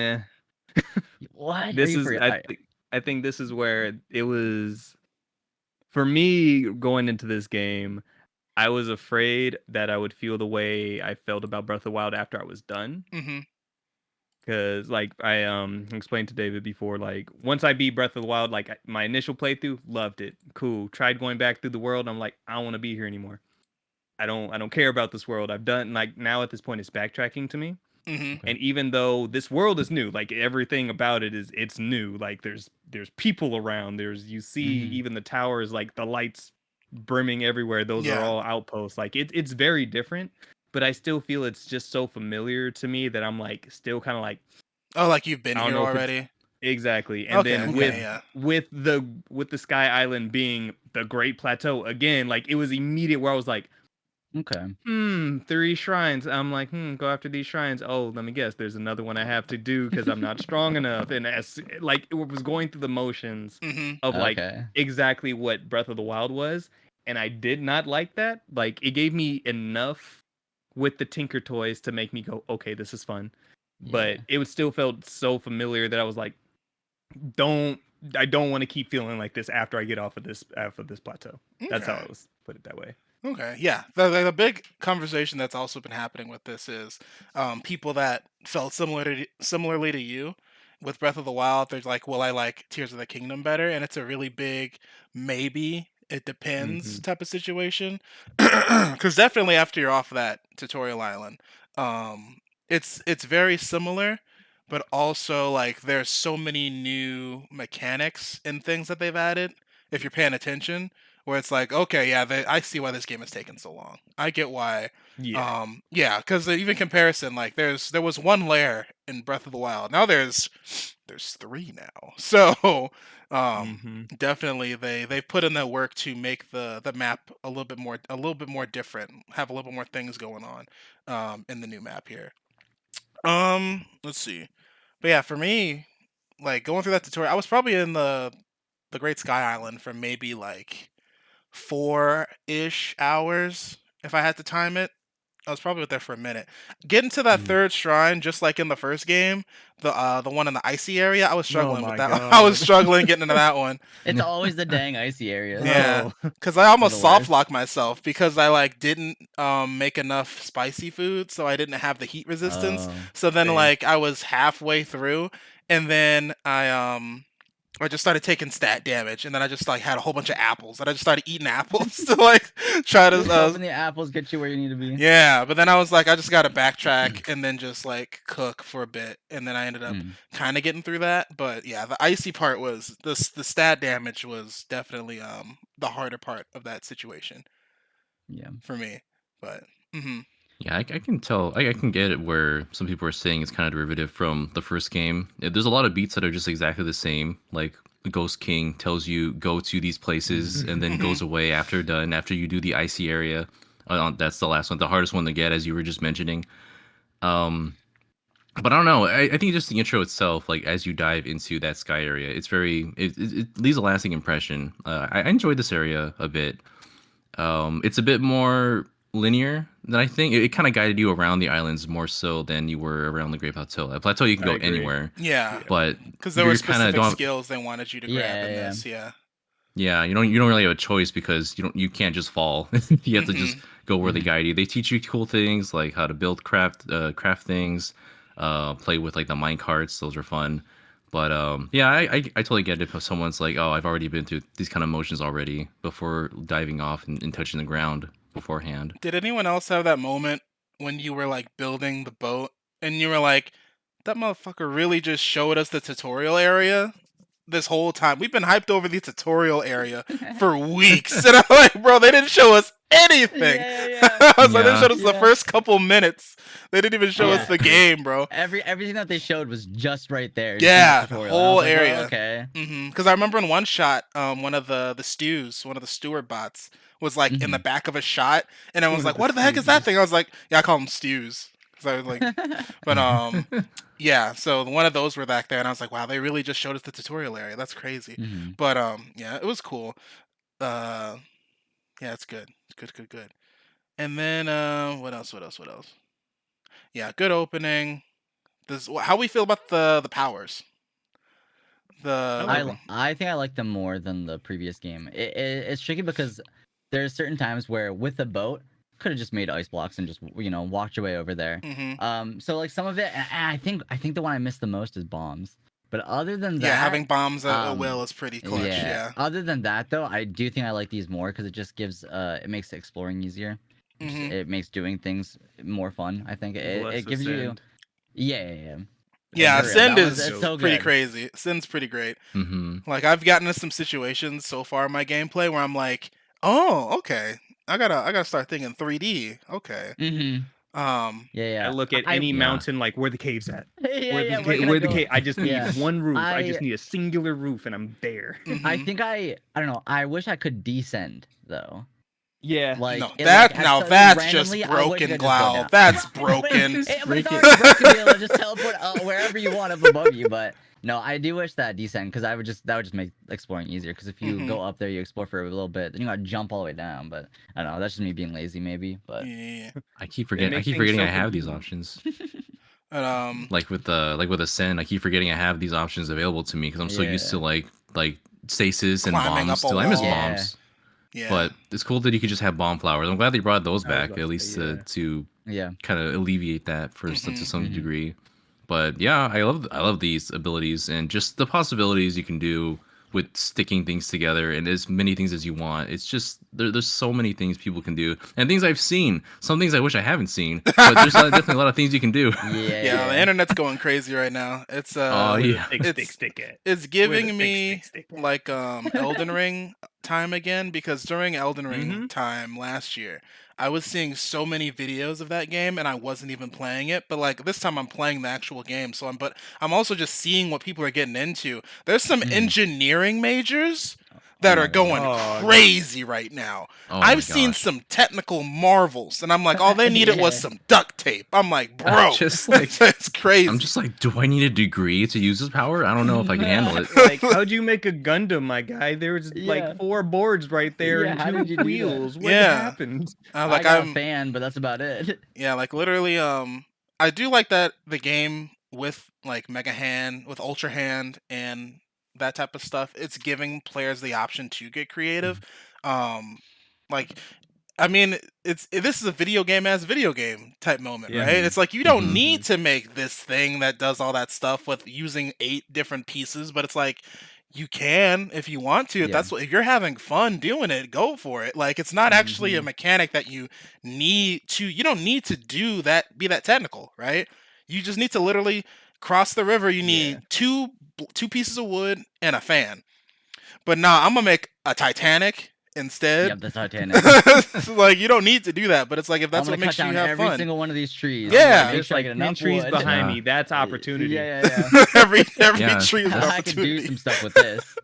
What? This Are you is for- I I think this is where it was for me going into this game. I was afraid that I would feel the way I felt about Breath of the Wild after I was done. Mm-hmm. Because like I explained to David before, like once I beat Breath of the Wild, like my initial playthrough, loved it, cool. Tried going back through the world, I'm like, I don't want to be here anymore. I don't care about this world. I've done like now at this point it's backtracking to me. Mm-hmm. And even though this world is new, like everything about it's new. Like there's people around. You see even the towers, like the lights brimming everywhere. Those are all outposts. Like it's very different. But I still feel it's just so familiar to me that I'm like still kind of like, oh, like you've been I don't here know if already. exactly. And Okay, then okay, with the Sky Island being the Great Plateau again, like it was immediate where I was like, Okay. 3 shrines. I'm like, go after these shrines. Oh, let me guess. There's another one I have to do because I'm not strong enough. And as like it was going through the motions Mm-hmm. of like Okay. exactly what Breath of the Wild was, and I did not like that. Like it gave me enough with the Tinker Toys to make me go, okay, this is fun. But it was still felt so familiar that I was like, I don't want to keep feeling like this after I get off of this plateau. That's how Okay. I was put it that way. Okay, yeah. The big conversation that's also been happening with this is people that felt similarly to you with Breath of the Wild. They're like, well, I like Tears of the Kingdom better, and it's a really big maybe. It depends type of situation. Because definitely after you're off that tutorial island, it's very similar, but also like there's so many new mechanics and things that they've added. If you're paying attention, where it's like, okay, yeah, I see why this game has taken so long. I get why. Yeah. Yeah, because even comparison, like there was one layer in Breath of the Wild. Now there's 3 now. So definitely they've put in that work to make the map a little bit more different, have a little bit more things going on in the new map here. Let's see. But yeah, for me, like going through that tutorial, I was probably in the Great Sky Island for maybe like 4-ish hours if I had to time it. I was probably there for a minute. Getting to that third shrine, just like in the first game, the one in the icy area, I was struggling with my that. I was God. struggling getting into that one. It's always the dang icy areas. Yeah, Oh. because I almost The soft worst. locked myself because I like didn't make enough spicy food, so I didn't have the heat resistance. Oh. So then Same. like I was halfway through, and then I just started taking stat damage, and then I just like had a whole bunch of apples, and I just started eating apples to like try to. Just hoping the apples get you where you need to be. Yeah, but then I was like, I just gotta backtrack and then just like cook for a bit, and then I ended up kind of getting through that. But yeah, the icy part was the stat damage was definitely the harder part of that situation Yeah. for me. But Yeah, I can tell. I can get it where some people are saying it's kind of derivative from the first game. There's a lot of beats that are just exactly the same. Like the Ghost King tells you go to these places and then goes away after done. After you do the icy area, that's the last one, the hardest one to get, as you were just mentioning. But I don't know. I think just the intro itself, like as you dive into that sky area, it leaves a lasting impression. I enjoyed this area a bit. It's a bit more linear than I think. It kind of guided you around the islands more so than you were around the Great Plateau. At Plateau, you can I go agree. anywhere, yeah, but because there were you're kind of specific skills they wanted you to grab Yeah, in yeah. this. Yeah. yeah, you don't really have a choice because you can't just fall. You have to just go where they guide you. They teach you cool things like how to build craft things, play with like the mine carts. Those are fun. But yeah, I totally get it if someone's like, oh, I've already been through these kind of motions already before diving off and touching the ground beforehand. Did anyone else have that moment when you were like building the boat and you were like, that motherfucker really just showed us the tutorial area this whole time? We've been hyped over the tutorial area for weeks. And I'm like, bro, they didn't show us anything. Yeah. I was like, they Yeah. showed us the Yeah. first couple minutes. They didn't even show us Yeah. the game, bro. Everything that they showed was just right there. just in Yeah, the tutorial. And I whole was like, oh, area. okay. Because I remember in one shot, one of the steward bots was like in the back of a shot, and I was like, "What the heck is that thing?" I was like, "Yeah, I call them stews." Because I was like, but yeah. So one of those were back there, and I was like, "Wow, they really just showed us the tutorial area. That's crazy." But yeah, it was cool. Yeah, it's good. Good. And then what else? Yeah, good opening. How we feel about the powers. I think I like them more than the previous game. It's tricky because there's certain times where with the boat could have just made ice blocks and just walked your way over there. So like some of it, and I think the one I miss the most is bombs. But other than that, having bombs at will is pretty clutch. Yeah. Other than that, though, I do think I like these more because it just gives it makes exploring easier. It makes doing things more fun. I think it gives you. Yeah, Send is so pretty good. crazy. Send's pretty great. Like I've gotten into some situations so far in my gameplay where I'm like, oh, okay, I gotta start thinking 3D. Okay. I look at any mountain like where the cave's at. Where the cave? I just need one roof. I just need a singular roof, and I'm there. I think I don't know. I wish I could descend though. Yeah, like no, that's just broken, Glowl. That's broken. It's already broken. Be able to just teleport wherever you want up above you, but. No, I do wish that descend because that would just make exploring easier. Because if you go up there, you explore for a little bit, then you gotta jump all the way down. But I don't know. That's just me being lazy, maybe. But I keep forgetting. I have these options. Like with the Ascend, I keep forgetting I have these options available to me because I'm so used to like stasis and bombs. Still, I miss bombs. Yeah. But it's cool that you could just have bomb flowers. I'm glad they brought those back at least to kind of alleviate that to some degree. But yeah, I love these abilities and just the possibilities you can do with sticking things together and as many things as you want. It's just there's so many things people can do and things I've seen. Some things I wish I haven't seen, but there's definitely a lot of things you can do. Yeah, the internet's going crazy right now. It's it's giving me like Elden Ring time again because during Elden Ring time last year, I was seeing so many videos of that game and I wasn't even playing it, but like this time I'm playing the actual game. So I'm also just seeing what people are getting into. There's some engineering majors that are going crazy right now. I've seen some technical marvels and I'm like, all they needed was some duct tape. I'm like, bro, it's crazy. I'm just like, do I need a degree to use this power? I don't know if I can handle it. Like, how'd you make a Gundam, my guy? There was like 4 boards right there and 2 wheels. What happened? I got a fan, but that's about it. Yeah, like literally, I do like that the game with like Mega Hand, with Ultra Hand, and that type of stuff, it's giving players the option to get creative. Like, I mean, this is a video game type moment, right? It's like you don't need to make this thing that does all that stuff with using 8 different pieces, but it's like you can if you want to. If you're having fun doing it, go for it. Like it's not actually a mechanic that you need to. You don't need to do that. Be that technical, right? You just need to literally cross the river. You need two pieces of wood and a fan. But I'm gonna make a Titanic instead. Yep, the Titanic. Like you don't need to do that, but it's like if that's what makes you have every fun. Every single one of these trees. Yeah, there's like 10 trees behind me. That's opportunity. Yeah. every tree is an opportunity. I can do some stuff with this.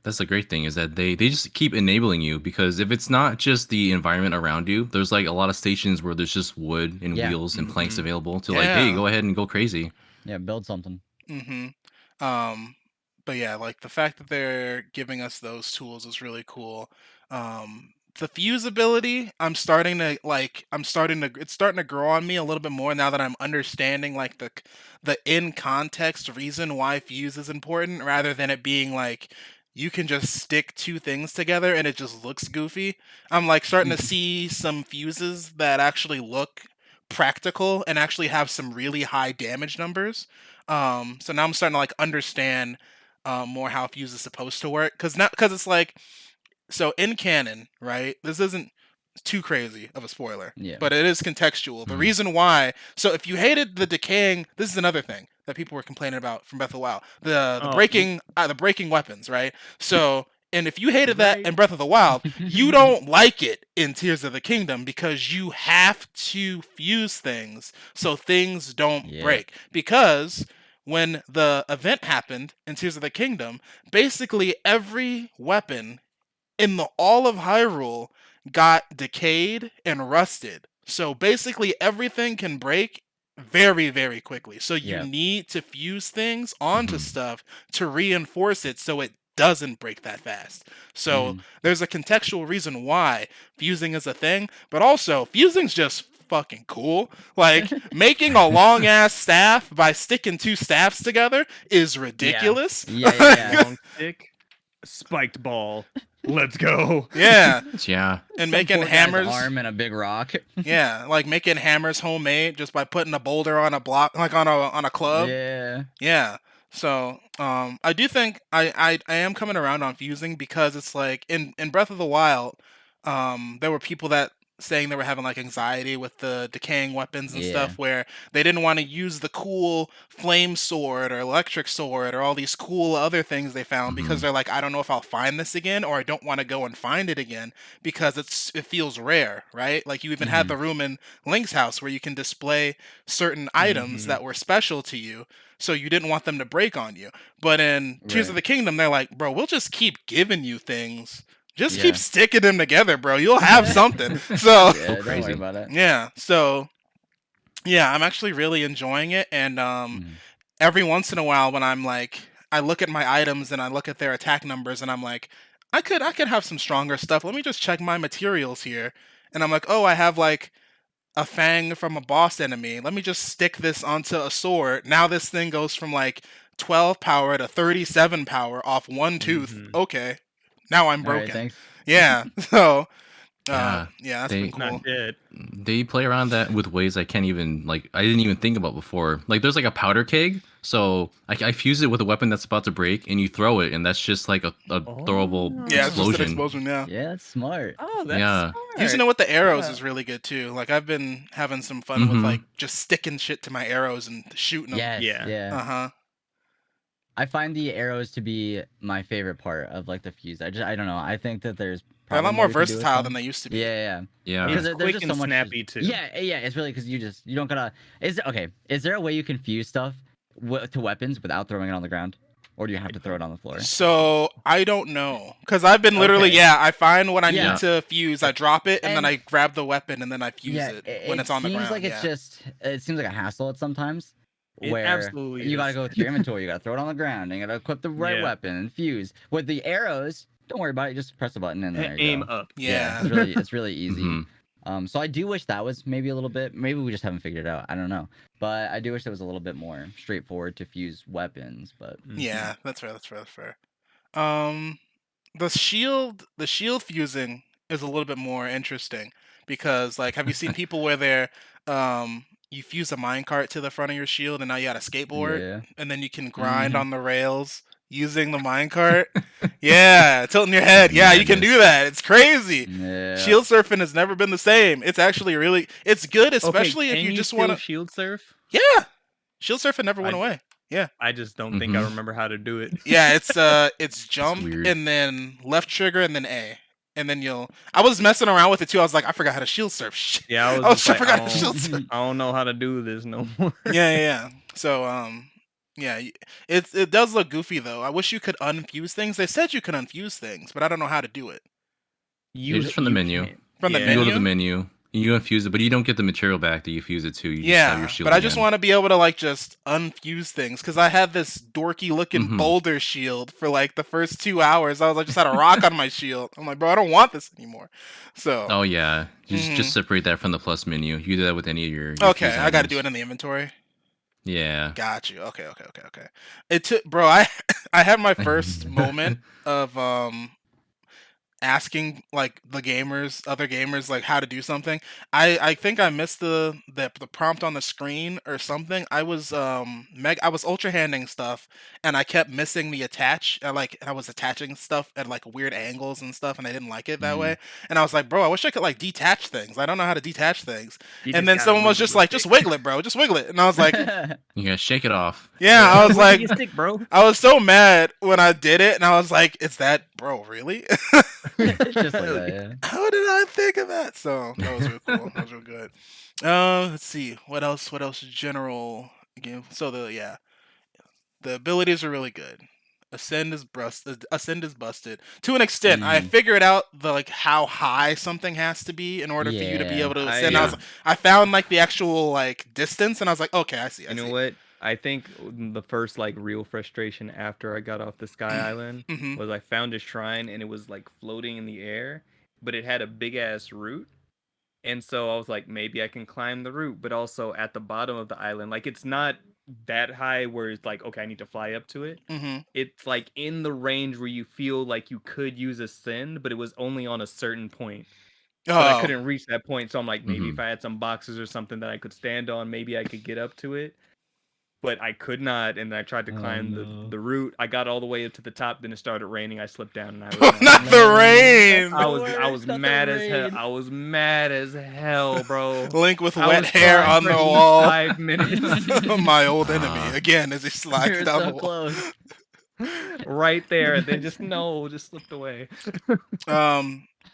That's the great thing is that they just keep enabling you because if it's not just the environment around you, there's like a lot of stations where there's just wood and wheels and planks available to like, hey, go ahead and go crazy. Yeah, build something. But yeah, like the fact that they're giving us those tools is really cool. The fuse ability, it's starting to grow on me a little bit more now that I'm understanding like the in context reason why fuse is important rather than it being like you can just stick 2 things together and it just looks goofy. I'm like starting to see some fuses that actually look practical and actually have some really high damage numbers. So now I'm starting to like understand more how fuse is supposed to work because it's like, so in canon, right? This isn't too crazy of a spoiler, but it is contextual. The reason why, so if you hated the decaying, this is another thing that people were complaining about from Breath of the Wild, the breaking weapons, right? So, and if you hated that in Breath of the Wild, you don't like it in Tears of the Kingdom because you have to fuse things so things don't break. Because when the event happened in Tears of the Kingdom, basically every weapon in all of Hyrule got decayed and rusted. So basically everything can break very, very quickly. So you need to fuse things onto stuff to reinforce it so it doesn't break that fast. So there's a contextual reason why fusing is a thing, but also fusing's just fucking cool. Like, making a long ass staff by sticking two staffs together is ridiculous. Yeah. Long stick, spiked ball. Let's go. Yeah. Yeah. And Some making poor guy's hammers. arm and a big rock. Yeah, like making hammers homemade just by putting a boulder on a block, like on a club. Yeah. Yeah. So, I do think I am coming around on fusing because it's like in Breath of the Wild, there were people that saying they were having like anxiety with the decaying weapons and Yeah. stuff where they didn't want to use the cool flame sword or electric sword or all these cool other things they found because Mhm. they're like, I don't know if I'll find this again or I don't want to go and find it again because it feels rare, right? Like you even had the room in Link's house where you can display certain items Mhm. that were special to you, so you didn't want them to break on you. But in Tears of Right. the Kingdom, they're like, bro, we'll just keep giving you things. Just Yeah. keep sticking them together, bro. You'll have something. So Yeah, don't crazy. worry about it. yeah, so yeah, I'm actually really enjoying it, and Mhm. every once in a while when I'm like, I look at my items and I look at their attack numbers, and I'm like, I could have some stronger stuff. Let me just check my materials here, and I'm like, oh, I have like a fang from a boss enemy. Let me just stick this onto a sword. Now this thing goes from like 12 power to 37 power off one tooth. Mhm. Okay, now I'm All right, broken. thanks. Yeah, so Yeah, yeah, that's they- been cool. Not dead. They play around that with ways I can't even I didn't even think about before. Like there's like a powder keg, so I fuse it with a weapon that's about to break, and you throw it, and that's just like a throwable Yeah, it's just an explosion. explosion. Yeah. Yeah, that's smart. Oh, that's Yeah. smart. Using it with the arrows Yeah. is really good too. Like I've been having some fun with Mhm. like just sticking shit to my arrows and shooting them. Yes. Yeah. Yeah. Uh-huh. I find the arrows to be my favorite part of like the fuse. I don't know. I think that there's They're a probably lot more we can do with versatile than them. they used to be. Yeah. Yeah. Because It's there's quick just and so much. snappy too. Yeah. It's really because you don't gotta. Is there a way you can fuse stuff to weapons without throwing it on the ground, or do you have to throw it on the floor? So I don't know, cause I've been literally Okay. I find what I Yeah. need to fuse, I drop it, and then And- I grab the weapon and then I fuse Yeah, it when it's on the seems ground. like it's just it seems like a hassle at sometimes. It Where absolutely you gotta is. go with your inventory, you gotta throw it on the ground, and you gotta equip the right Yeah. weapon and fuse. With the arrows, don't worry about it. Just press the button and there you Aim go. up. Yeah. It's really easy. Mhm. So I do wish that was maybe a little bit. Maybe we just haven't figured it out. I don't know, but I do wish it was a little bit more straightforward to fuse weapons. But Yeah, that's fair. That's fair. That's fair. The shield fusing is a little bit more interesting because, like, have you seen people where you fuse a minecart to the front of your shield and now you got a skateboard yeah, and then you can grind Mhm. on the rails using the minecart? Yeah, tilting your head. Yeah, you can do Madness. that. It's crazy. yeah. Shield surfing has never been the same. It's actually it's good, especially okay, if can you just still want to. shield surf. Yeah, shield surfing never went I- away. I just don't think I Mhm. remember how to do it. Yeah, it's jump weird. and then left trigger and then A. And then I was messing around with it too. I was like, I forgot how to shield surf. Shit. Yeah, I was I just like, forgot I how to shield don't, surf. I don't know how to do this no more. Yeah. So yeah, it does look goofy though. I wish you could unfuse things. They said you could unfuse things, but I don't know how to do it. Just from the menu. can't. From the Yeah. You go to menu? the menu, you infuse it, but you don't get the material back that you fuse it to. You just have Yeah, your shield but I just again. want to be able to like just unfuse things because I had this dorky looking Mhm. boulder shield for like the first 2 hours. I was like, just had a rock on my shield. I'm like, bro, I don't want this anymore. So Oh yeah, Mhm. just separate that from the plus menu. You do that with any of your okay, fuse I got to do it items. in the inventory. Yeah. Got you. Okay. It took, bro. I I had my first moment of asking like other gamers, like how to do something. I think I missed the prompt on the screen or something. I was I was ultra handing stuff and I kept missing the attach. I was attaching stuff at like weird angles and stuff, and I didn't like it that way. And I was like, bro, I wish I could like detach things. I don't know how to detach things. You And just then gotta someone was wiggle just the like, just stick. wiggle it, bro, just wiggle it. And I was like, You gotta shake it off. yeah, I was Wiggle like, your stick, bro. I was so mad when I did it, and I was like, "Is that, bro, really? It's just like that. Yeah. How did I think of that?" So that was real cool. That was real good. Let's see what else. What else? General game. So the abilities are really good. Ascend is busted to an extent. I figured out the like how high something has to be in order for you to be Yeah. able to I- ascend. yeah. I found like the actual like distance, and I was like, okay, I see. You know what? I think the first like real frustration after I got off the Sky Island Hmm. was I found a shrine and it was like floating in the air, but it had a big ass root. And so I was like, maybe I can climb the route, but also at the bottom of the island, like it's not that high where it's like, okay, I need to fly up to it. Mm-hmm. It's like in the range where you feel like you could use ascend, but it was only on a certain point. But I Oh, couldn't reach that point, so I'm like, maybe Mhm. if I had some boxes or something that I could stand on, maybe I could get up to it. But I could not, and I tried to Oh, climb no. the route. I got all the way up to the top, then it started raining. I slipped down, and I was not mad. the Man, rain. I the was worst, not the mad as hell. rain. I was mad as hell, bro. Link with I wet was hair crying on for the at least wall. 5 minutes. My old enemy Ah. again as he slides You're down so the wall. close. Right there, and then just slipped away.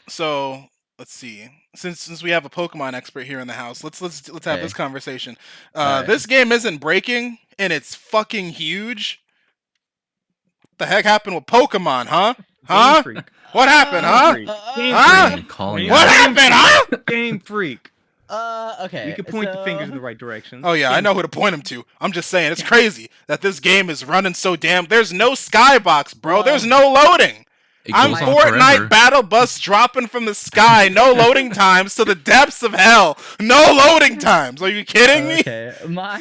So let's see. Since we have a Pokemon expert here in the house, let's have Hey. this conversation. Alright. This game isn't breaking, and it's fucking huge. What the heck happened with Pokemon, huh? Huh? Game Freak. What happened, Game huh? Freak. Uh, Game Huh? Freak. Calling Game it What out. happened, huh? Game Freak. Okay. We could point the fingers in so- the right direction. Oh yeah, I Game know who to point him to. I'm just saying, it's crazy that this game is running so damn. There's no skybox, bro. Well, there's no loading. It I'm goes on Fortnite forever. battle bus dropping from the sky. No loading times to the depths of hell. No loading times. Are you kidding me? Okay. My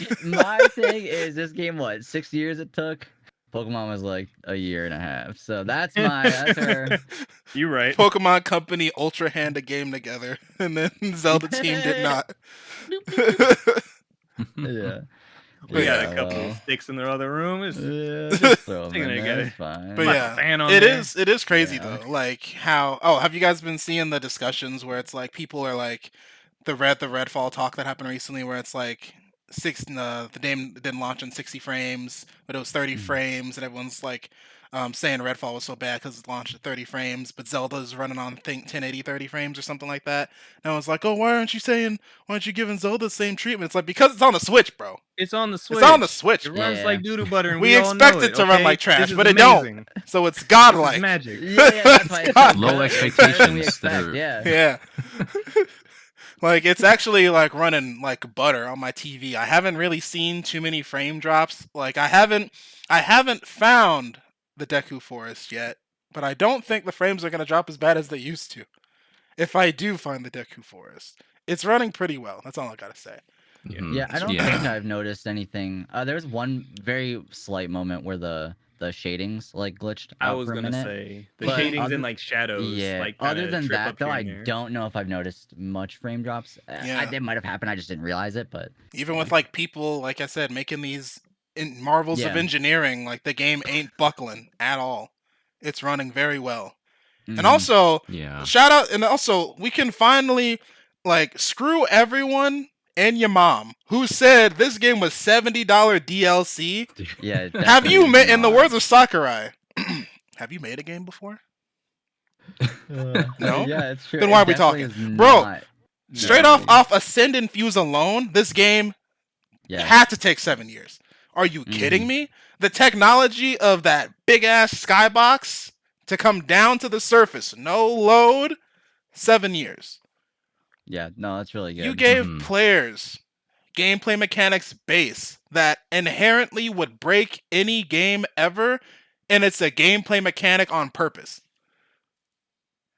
thing is this game. What 6 years it took? Pokemon was like a year and a half. So that's her. You're right. Pokemon Company Ultra Hand a game together, and then Zelda team did not. Yeah. We got Yeah, a couple well. of sticks in the other room. It's Just throw 'em Taking in it there, together. it's fine. But like yeah, a fan on it there. is crazy Yeah. though. Like how have you guys been seeing the discussions where it's like people are like the Redfall talk that happened recently where it's like the game didn't launch in 60 frames, but it was 30 frames, and everyone's like saying Redfall was so bad because it launched at 30 frames, but Zelda's running on 1080 30 frames or something like that. And I was like, oh, why aren't you giving Zelda the same treatment? It's like because it's on the Switch, bro. It's on the Switch. It's on the Switch, It bro. runs Yeah. like doodle butter, and We we all expect know it to run okay? like trash, This is but it don't. amazing. So it's This is godlike. magic. Yeah, that's why it's God. Low better than we expectations that expect, are- Yeah. Yeah. Like it's actually like running like butter on my TV. I haven't really seen too many frame drops. Like I haven't found the Deku Forest yet, but I don't think the frames are gonna drop as bad as they used to. If I do find the Deku Forest, it's running pretty well. That's all I gotta say. Mhm. Yeah, I don't Yeah. think I've noticed anything. There was one very slight moment where the shadings like glitched I out was for a gonna minute. say the But shadings other- and like shadows. Yeah. Like Other kinda than trip that, up though, here I and there. don't know if I've noticed much frame drops. Yeah. They might have happened. I just didn't realize it. But Even with like people, like I said, making these marvels of Yeah. engineering, like the game ain't buckling at all. It's running very well. mhm. And also, Yeah. shout out, and also we can finally like screw everyone and your mom who said this game was $70 DLC. yeah. Have you definitely made, in the not. words of Sakurai, have you made a game before? No? Yeah, it's true. Then It why are we definitely talking? is Bro, not- Straight no. off Ascend and Fuse alone, this game Yeah. had to take 7 years. Are you kidding me? The technology of that big ass skybox to come down to the surface, no load, 7 years. Yeah. No, that's really good. You gave Mhm. players gameplay mechanics base that inherently would break any game ever, and it's a gameplay mechanic on purpose.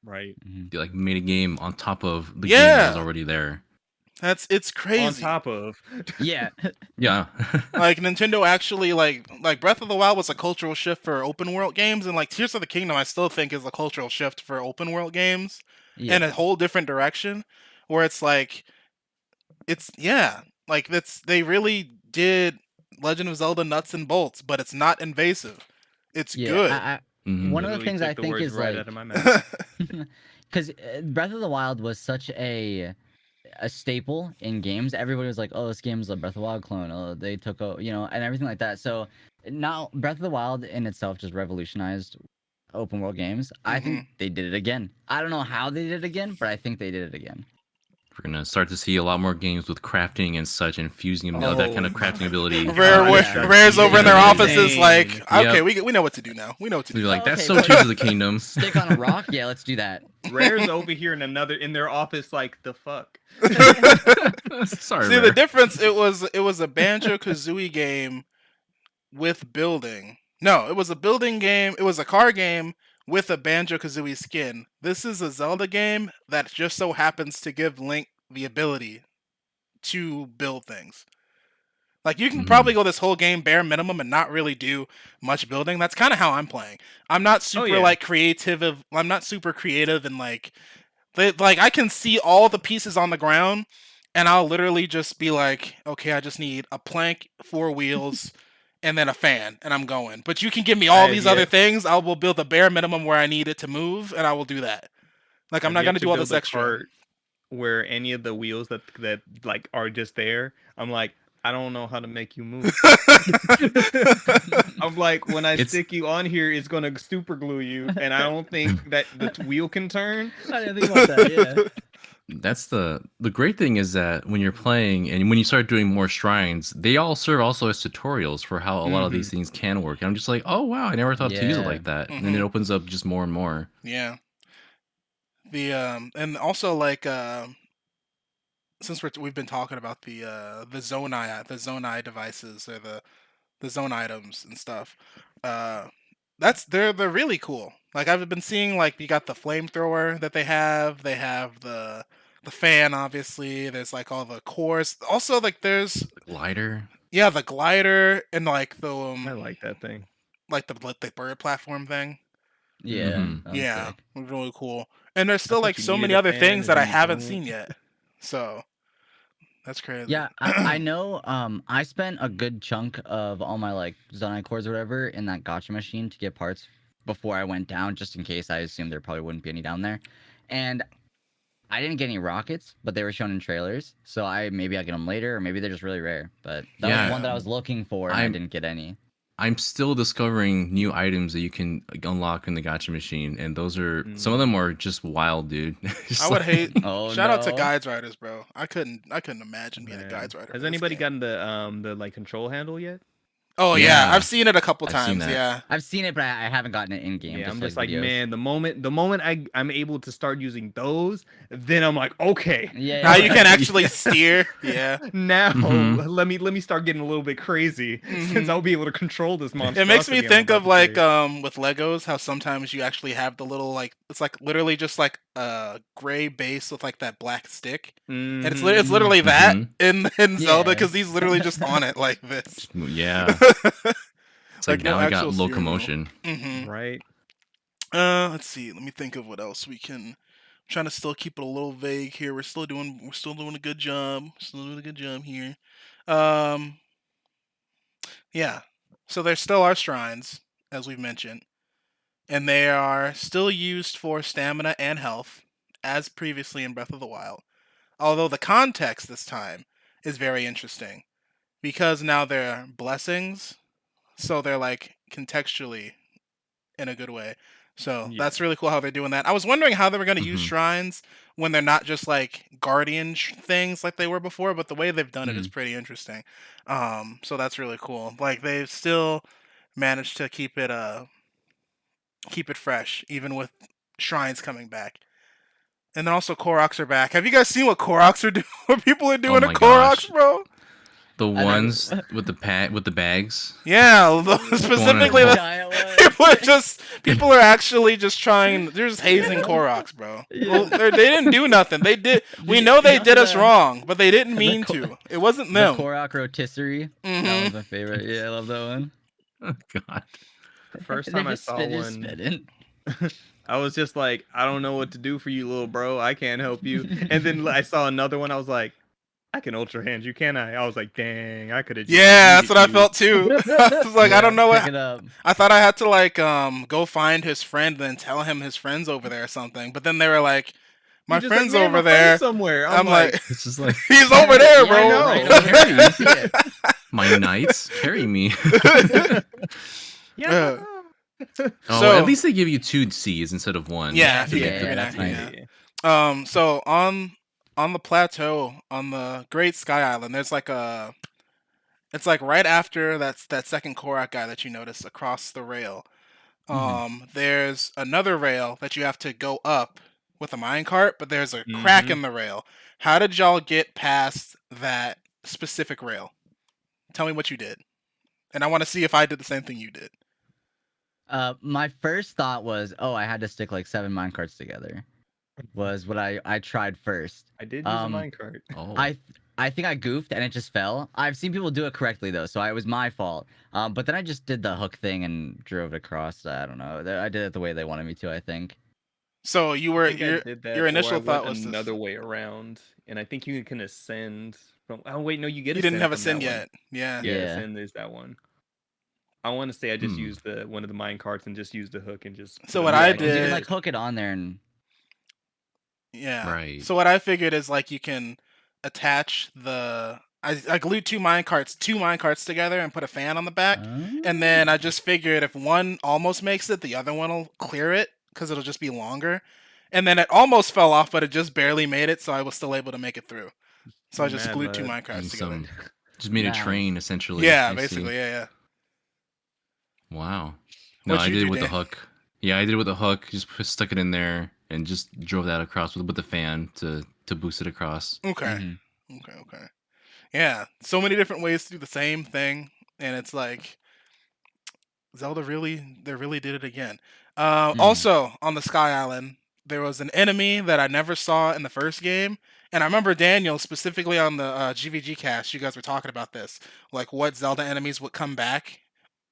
Right. Mhm. You, like made a game on top of the game Yeah. that was already there. It's crazy. On top of. Yeah. Yeah. Like Nintendo actually like Breath of the Wild was a cultural shift for open world games, and like Tears of the Kingdom I still think is a cultural shift for open world games Yeah. in a whole different direction, where it's like they really did Legend of Zelda nuts and bolts, but it's not invasive. It's Yeah. good. Mhm. One of the Literally things took I the think words is right like out of my mouth. because Breath of the Wild was such a staple in games. Everybody was like, "Oh, this game's a Breath of the Wild clone." Oh, they took and everything like that. So now Breath of the Wild in itself just revolutionized open world games. I think they did it again. I don't know how they did it again, but I think they did it again. We're gonna start to see a lot more games with crafting and such, and fusing that kind of crafting ability. Rare's over in their Yeah. offices like, Yep. okay, we know what to do now. We know what to do. They're like, that's Okay, so but- Tears of the Kingdom. Stick on a rock? Yeah, let's do that. Rare's over here in their office, like the fuck. Sorry, See the Rare. difference? It was a Banjo Kazooie game with building. No, it was a building game. It was a car game with a Banjo Kazooie skin. This is a Zelda game that just so happens to give Link the ability to build things. Like, you can probably go this whole game bare minimum and not really do much building. That's kind of how I'm playing. I'm not super like creative. I'm not super creative and like I can see all the pieces on the ground, and I'll literally just be like, okay, I just need a plank, 4 wheels, and then a fan, and I'm going. But you can give me all these other things. I will build the bare minimum where I need it to move, and I will do that. Like, I'm not gonna do all this extra. Where any of the wheels that like are just there, I'm like, I don't know how to make you move. I'm like, when I stick you on here, it's gonna super glue you, and I don't think that the wheel can turn. I didn't think about that. Yeah. That's the great thing is that when you're playing and when you start doing more shrines, they all serve also as tutorials for how a lot of these things can work. And I'm just like, oh wow, I never thought to use it like that. And then it opens up just more and more. Yeah. The and also like since we've been talking about the Zonai devices or the zone items and stuff, they're really cool. Like, I've been seeing, like, you got the flamethrower that they have the fan, obviously. There's like all the cores. Also, like, there's the glider. Yeah, the glider and like the I like that thing. Like the bird platform thing. Yeah. Yeah, really cool. And there's still like so many other things that I haven't seen yet. So that's crazy. Yeah, I know. I spent a good chunk of all my like Zonai cores or whatever in that gacha machine to get parts before I went down, just in case. I assumed there probably wouldn't be any down there, and I didn't get any rockets, but they were shown in trailers. So maybe I'll get them later, or maybe they're just really rare. But that was one that I was looking for, and I didn't get any. I'm still discovering new items that you can unlock in the gacha machine, and those are some of them are just wild, dude. I would hate. Shout out to guides writers, bro. I couldn't imagine being a guides writer. Has anybody gotten the like control handle yet? Oh yeah, I've seen it a couple times. Yeah, I've seen it, but I haven't gotten it in game. Yeah, I'm just like, man, the moment I'm able to start using those, then I'm like, okay, now you can actually steer. Yeah, now let me start getting a little bit crazy since I'll be able to control this monster. It makes me think of like with Legos, how sometimes you actually have the little like it's like literally just like a gray base with like that black stick, and it's literally that in Zelda, because he's literally just on it like this. Yeah. It's like now I got locomotion. Right. Let's see. Let me think of what else we can. I'm trying to still keep it a little vague here. We're still doing a good job. Here. Yeah. So there still are shrines, as we've mentioned, and they are still used for stamina and health, as previously in Breath of the Wild. Although the context this time is very interesting, because now they're blessings. So they're like contextually in a good way. So that's really cool how they're doing that. I was wondering how they were going to use shrines when they're not just like guardian things like they were before, but the way they've done it is pretty interesting. So that's really cool. Like, they've still managed to keep it fresh, even with shrines coming back. And then also Koroks are back. Have you guys seen what Koroks are doing? What people are doing to Koroks, bro? The ones with the bags. Yeah, specifically people are actually just trying. They're just hazing Koroks, bro. Well, they didn't do nothing. They did. We know they did us wrong, but they didn't mean to. It wasn't them. The Korok rotisserie. That was my favorite. Yeah, I love that one. Oh god. The first time I saw one, I was just like, I don't know what to do for you, little bro. I can't help you. And then I saw another one. I was like, I can ultra hand you, can I? I was like, dang, I could have. Yeah, that's what I felt too. I was like, I don't know what. I thought I had to like go find his friend and then tell him his friend's over there or something. But then they were like, my friend's like, over there somewhere. I'm like, it's just like he's over there, bro. Right, my knights carry me. Yeah. So at least they give you 2 C's instead of 1. Yeah, that's nice. So on the plateau, on the Great Sky Island, there's like it's like right after that second Korok guy that you notice across the rail. There's another rail that you have to go up with a minecart, but there's a crack in the rail. How did y'all get past that specific rail? Tell me what you did. And I want to see if I did the same thing you did. My first thought was, I had to stick like 7 minecarts together. was what I tried first. I did use a Um, minecart. Oh. I think I goofed and it just fell. I've seen people do it correctly though, so it was my fault. But then I just did the hook thing and drove it across. I don't know. I did it the way they wanted me to, I think. So I think I did that, your or initial I thought went was another this. way around, and I think you can ascend from. Oh wait, no, you get. You didn't have from ascend that one. yet. Yeah. Yeah, Yeah. ascend is that one. I want to say I just Hmm. used one of the mine carts and just used the hook and just. So put what it I across. 'cause you can did- like hook it on there and Yeah. Right. So what I figured is like you can attach the. I glued two minecarts together and put a fan on the back, and then I just figured if one almost makes it, the other one will clear it because it'll just be longer. And then it almost fell off, but it just barely made it, so I was still able to make it through. So I just Mad glued two lad. minecarts And together. just made a Nice. train essentially. Yeah, I see. basically, yeah. Wow. No, What'd I you did it do, with the Dan? hook. Yeah, I did it with the hook. Just stuck it in there and just drove that across with the fan to boost it across. Okay. Mhm. Okay. Yeah, so many different ways to do the same thing, and it's like Zelda they really did it again. Also, on the Sky Island, there was an enemy that I never saw in the first game, and I remember Daniel specifically on the GVG cast. You guys were talking about this, like what Zelda enemies would come back,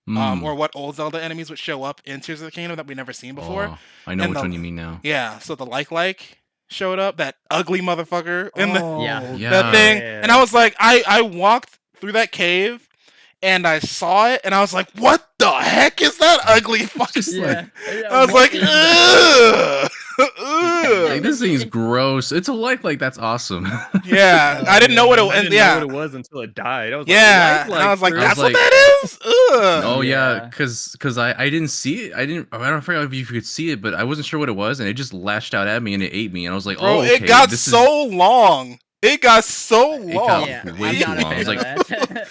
Mm. or what old Zelda enemies would show up in Tears of the Kingdom that we never seen before. Oh, I know And which the- one you mean now. Yeah, so the like showed up, that ugly motherfucker in the Yeah. Yeah. that thing, yeah. and I was like, I walked through that cave, and I saw it, and I was like, what the heck is that ugly fucking? Just Yeah. I was like, ugh, ugh. Like, this thing's gross. It's a like that's awesome. Yeah, I didn't know what it was. I didn't know what it was until it died. I was Yeah, like, and I was like, fruit? that's I was what that is. Ugh. Oh yeah, Yeah. because I didn't see it. I don't forget if you could see it, but I wasn't sure what it was, and it just lashed out at me and it ate me, and I was like, Bro, oh, okay, it got this so long. It got so It long. got Yeah, way I'm too not a long. I was fan like, of that.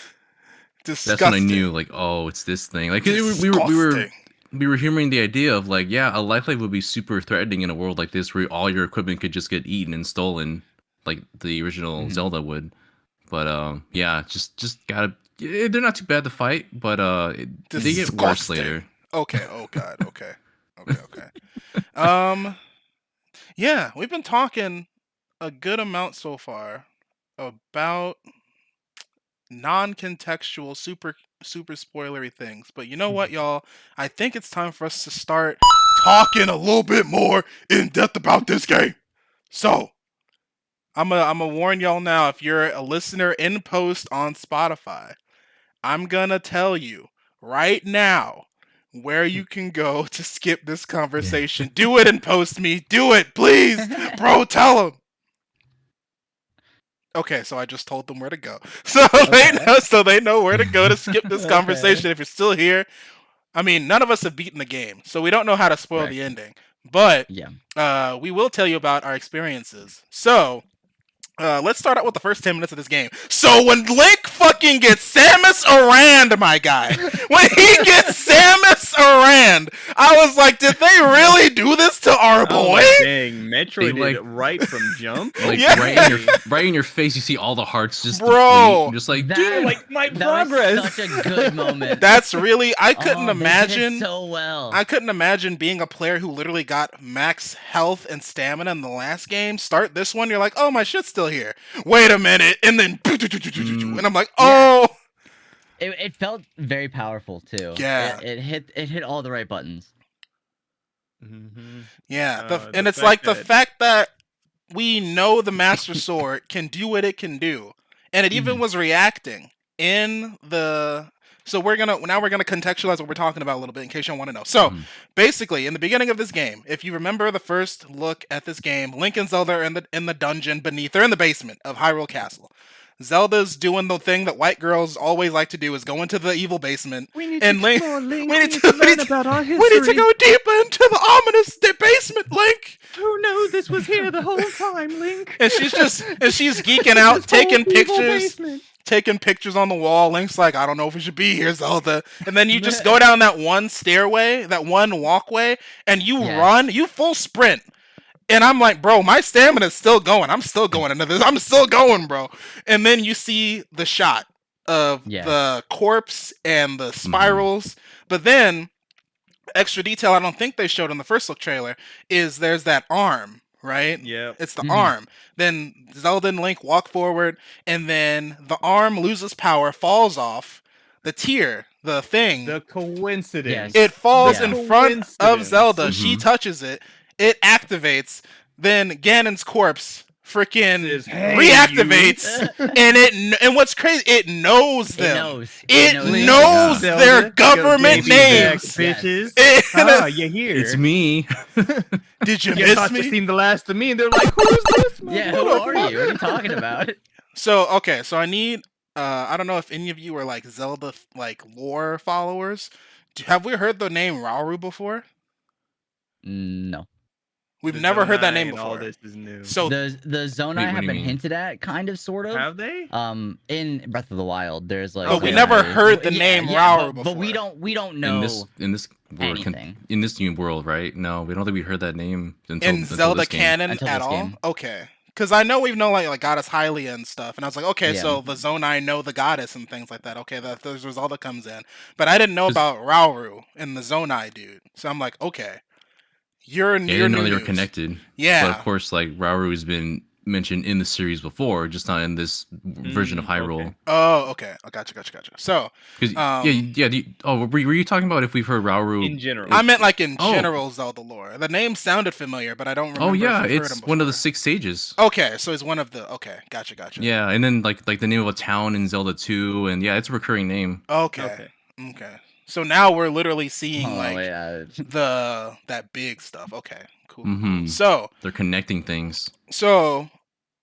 Disgusting. that's when I knew, like, oh, it's this thing. Like, 'cause Disgusting. we were hearing the idea of like, yeah, a lifeline would be super threatening in a world like this where all your equipment could just get eaten and stolen, like the original Zelda would. But yeah, just gotta. They're not too bad to fight, but they get worse Disgusting. later. Okay. Oh God. Okay. Yeah, we've been talking a good amount so far about non-contextual, super spoilery things. But you know what, y'all? I think it's time for us to start talking a little bit more in depth about this game. So, I'm a warn y'all now. If you're a listener in post on Spotify, I'm gonna tell you right now where you can go to skip this conversation. Do it and post me. Do it, please, bro. Tell them. Okay, so I just told them where to go. So they know where to go to skip this conversation. If you're still here, I mean, none of us have beaten the game, so we don't know how to spoil the ending. But Yeah. we will tell you about our experiences. So let's start out with the first 10 minutes of this game. So when Link fucking gets Samus Aran, my guy, when he gets Samus Aran, I was like, did they really do this to our boy? Dang, Metroid They, did it right from jump. Like Yeah. right in your face, you see all the hearts just Bro. deplete. Just like, That- dude, like my That progress. was such a good moment. That's really, I couldn't They did it imagine. so well. I couldn't imagine being a player who literally got max health and stamina in the last game. Start this one, you're like, oh, my shit's still here. Wait a minute, and then, and I'm like, oh. It felt very powerful too. Yeah. It hit all the right buttons. Yeah, The and it's fact like the that- fact that we know the Master Sword can do what it can do, and it even was reacting in the. So we're gonna contextualize what we're talking about a little bit in case you want to know. So basically, in the beginning of this game, if you remember the first look at this game, Link and Zelda are in the dungeon beneath. They're in the basement of Hyrule Castle. Zelda's doing the thing that white girls always like to do: is go into the evil basement. We need And to Link- explore, Link. we We need need to- to we learn need to- about our history. We need to go deeper into the ominous basement, Link. Who knew this was here the whole time, Link? And she's geeking out, taking pictures on the wall. Link's like, I don't know if we should be here, Zelda. And then you just go down that one stairway, that one walkway, and you run, you full sprint. And I'm like, bro, my stamina's still going. I'm still going into this. I'm still going, bro. And then you see the shot of the corpse and the spirals. But then, extra detail I don't think they showed in the first look trailer is there's that arm right? Yep. It's the Mhm. arm. Then Zelda and Link walk forward, and then the arm loses power, falls off. The tear, the thing, The coincidence. it falls Yeah. in front of Coincidence. Zelda. She Mhm. touches it. It activates. Then Ganon's corpse freaking Says, "Hey, reactivates. And what's crazy, it knows them. It them. knows Yeah. their Zelda, government go baby back, names. bitches. It- Ah, you here? It's me. Did you You miss thought you me? seen the last of me, and they're like, "Who's this?" Yeah, who are you? What are you talking about? So okay, so I need. I don't know if any of you are like Zelda like lore followers. Have we heard the name Rauru before? No. We've The never heard that Zonai name and All before. this is new. So The Zonai Wait, what have do you been mean? hinted at, kind of, sort of. Have they? In Breath of the Wild, there's like. Oh, we a- never heard the name Rauru but we before. don't know. in this world, anything. in this new world, right? No, we don't think we heard that name until in Zelda this game. canon Until at this all? game. Okay. Because I know we've known like Goddess Hylia and stuff, and I was like, okay, Yeah. so the Zonai know the goddess and things like that. Okay, there's Zelda comes in, but I didn't know 'Cause- about Rauru and the Zonai dude. So I'm like, okay, you're I new. didn't know they were connected. Yeah, But of course, like Rauru has been mentioned in the series before, just not in this version of Hyrule. Okay. Oh, okay. I gotcha. So 'Cause- Um, yeah. Were you talking about if we've heard Rauru In general. I meant like in Oh. general Zelda lore. The name sounded familiar, but I don't remember. Oh yeah, if we've heard it's him one of the before. 6 sages. Okay, so he's one of the. Okay, gotcha. Yeah, and then like the name of a town in Zelda 2, and yeah, it's a recurring name. Okay. So now we're literally seeing Oh, like yeah. that big stuff. Okay, cool. Mhm. So They're connecting things.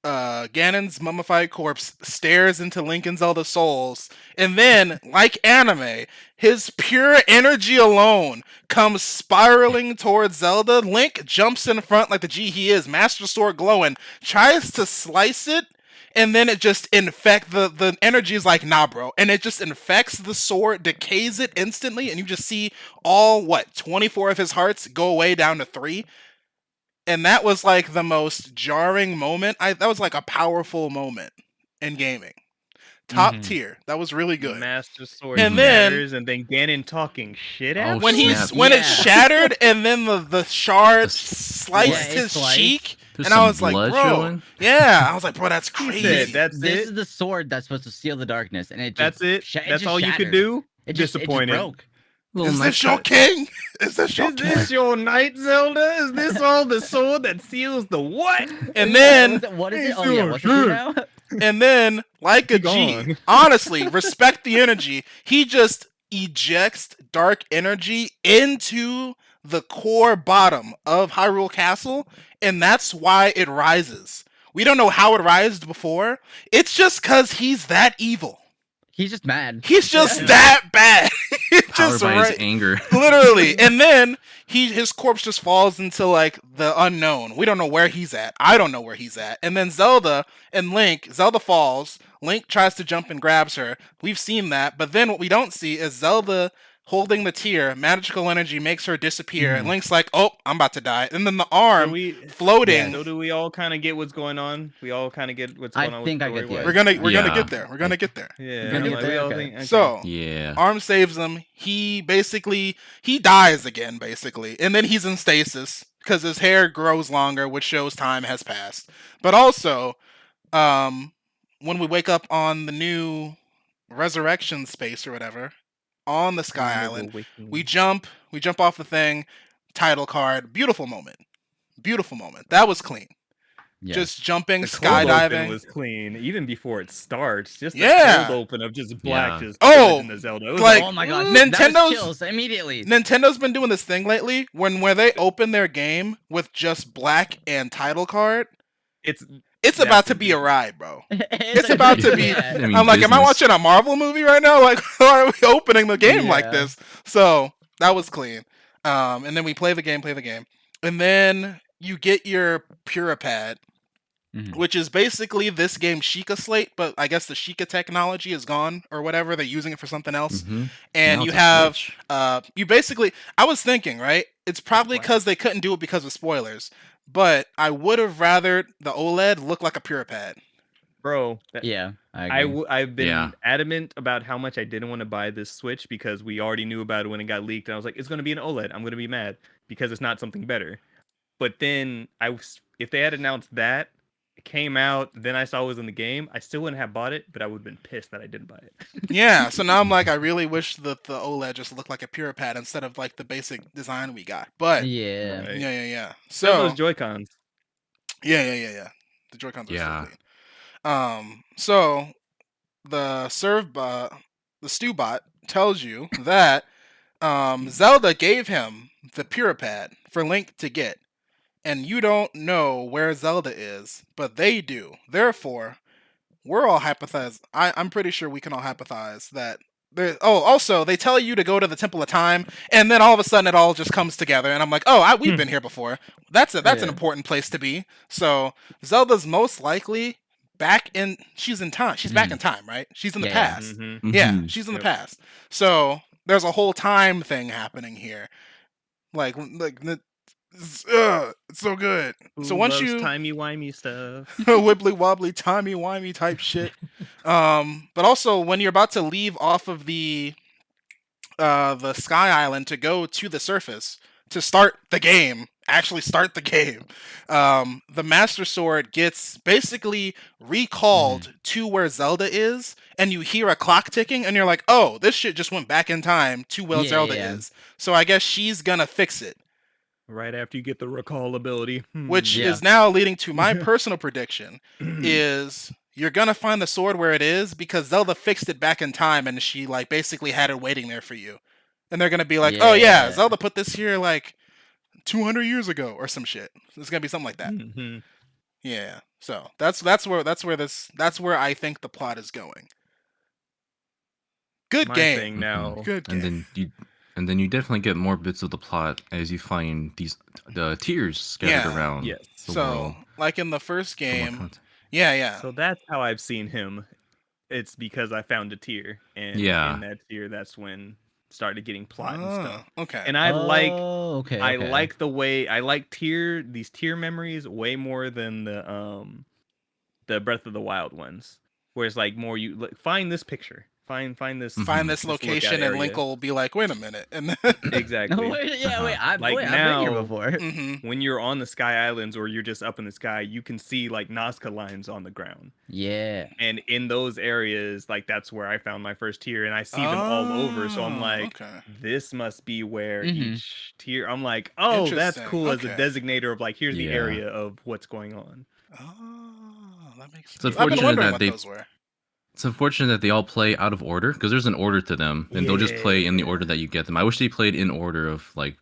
Ganon's mummified corpse stares into Link and Zelda's souls, and then, like anime, his pure energy alone comes spiraling towards Zelda. Link jumps in front like the G he is, Master Sword glowing, tries to slice it, and then it just the energy is like, nah, bro, and it just infects the sword, decays it instantly, and you just see all 24 of his hearts go away down to 3. And that was like the most jarring moment. That was like a powerful moment in gaming. Top Mhm. tier. That was really good. Master Sword And then- shatters, and then Ganon talking shit at Oh, When him? he's snap. when it Yeah. shattered and then the shard The sliced Yeah, it his sliced. cheek, There's and I some was like, blood bro, showing. yeah, I was like, bro, that's He crazy. said, "That's This it. is the sword that's supposed to seal the darkness, and it That's just it. sha- it That's just all you could shattered. do." It just Disappointed. broke. Little Is knife this your cut. king? Is this your Is king? this your knight, Zelda? Is this all the sword that seals the what? And then What is it? He's Oh yeah, doing what's it do shit. now? And then, like a He G, gone. honestly, respect the energy. He just ejects dark energy into the core bottom of Hyrule Castle, and that's why it rises. We don't know how it rised before. It's just because he's that evil. He's just mad. He's just Yeah. that bad. It's Powered just by right. his anger. Literally. And then his corpse just falls into like the unknown. We don't know where he's at. I don't know where he's at. And then Zelda falls. Link tries to jump and grabs her. We've seen that. But then what we don't see is Zelda holding the tear. Magical energy makes her disappear. And Link's like, oh, I'm about to die. And then the arm floating. So do we all kind of get what's going on? We all kind of get what's going on. think I with get the the story-wise? We're gonna Yeah. get there. We're gonna get there. Yeah. Gonna I'm get like, there? we all Okay. think. Okay. So Yeah. Arm saves him. He dies again, basically. And then he's in stasis because his hair grows longer, which shows time has passed. But also, when we wake up on the new resurrection space or whatever, on the Sky Island, we jump off the thing, title card, beautiful moment. That was clean. Yeah. Just jumping, The cold open skydiving. was clean even before it starts. Just the Yeah. cold open of just black, Yeah. just Oh, Legend of Zelda. It was like, oh my god, Nintendo's- that was chills immediately. Nintendo's been doing this thing lately where they open their game with just black and title card. it's It's about to be a ride, bro. It's about to be- Yeah. I mean, I'm like, am I business. watching a Marvel movie right now? Like, why are we opening the game like Yeah. this? So that was clean. And then we play the game, and then you get your Puripad, Mhm. which is basically this game's Sheikah slate, but I guess the Sheikah technology is gone or whatever. They're using it for something else. Mhm. And Now you it's a have Switch. you basically, I was thinking, right? It's probably because they couldn't do it because of spoilers, but I would have rather the OLED look like a Puripad. bro. Yeah, I agree. I've been Yeah. adamant about how much I didn't want to buy this Switch because we already knew about it when it got leaked, and I was like, it's going to be an OLED. I'm going to be mad because it's not something better. But then if they had announced that, it came out, then I saw it was in the game, I still wouldn't have bought it, but I would have been pissed that I didn't buy it. Yeah, so now I'm like, I really wish that the OLED just looked like a pure pad instead of like the basic design we got. But Yeah. Right. yeah. So So those Joy-Cons. yeah. The Joy-Cons are Yeah. so clean. So the the stew bot tells you that Zelda gave him the pure pad for Link to get, and you don't know where Zelda is, but they do. Therefore, we're all hypothesize. I'm pretty sure we can all hypothesize that. Also, they tell you to go to the Temple of Time, and then all of a sudden it all just comes together, and I'm like, we've been here before. That's an Yeah. important place to be. So Zelda's most likely she's in time. She's back in time, right? She's in the Yeah. past. Mhm. Yeah, Mhm. she's in the Yep. past. So there's a whole time thing happening here. It's so good. So Who once loves you timey-wimey stuff. wibbly wobbly, timey wimey type shit. But also when you're about to leave off of the Sky Island to go to the surface to start the game, the Master Sword gets basically recalled to where Zelda is, and you hear a clock ticking, and you're like, oh, this shit just went back in time to where Yeah, Zelda yeah. is. So I guess she's gonna fix it. Right after you get the recall ability. Which Yeah. is now leading to my personal prediction is you're gonna find the sword where it is because Zelda fixed it back in time and she like basically had it waiting there for you. And they're gonna be like, oh yeah, Yeah. Zelda put this here like 200 years ago or some shit. It's gonna be something like that. Mhm. Yeah. So that's where I think the plot is going. Good My game. thing now. Good game. And then you definitely get more bits of the plot as you find the tiers scattered Yeah. around. Yes. the So world like in the first for more game, content. yeah. So that's how I've seen him. It's because I found a tier, and Yeah. in that tier, that's when started getting plot and stuff. Okay. And I like Okay. I okay. like the way I like these tier memories way more than the Breath of the Wild ones, where it's like more you find this picture, find this Find this lookout location and Link area. will be like, wait a minute. And then Exactly. Wait, Uh-huh. I've Like been here now- before. Mhm. When you're on the Sky Islands or you're just up in the sky, you can see like Nazca lines on the ground. Yeah. And in those areas, like that's where I found my first tier, and I see them all over. So I'm Oh, like, okay. this must be where Mhm. each tier. I'm like, oh, that's Interesting, cool as a okay. designator of like, here's the Yeah. area of what's going on. Oh, that makes It's sense. I've been unfortunate wondering that what they- those were. It's unfortunate that they all play out of order because there's an order to them, and they'll just play in the Yeah. order that you get them. I wish they played in order of like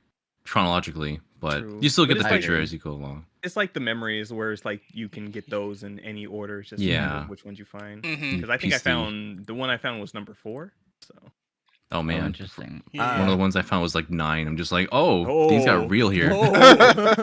chronologically, but True. you still But get the it's like- picture as you go along. It's like the memories where it's like you can get those in any order. It's just a matter Yeah. of which ones you find. Mm-hmm. Because I think I PC. found the one I found was number 4. So Oh Oh, man, interesting. Yeah. one of the ones I found was like 9. I'm just like, oh, these Oh. got real here. Oh.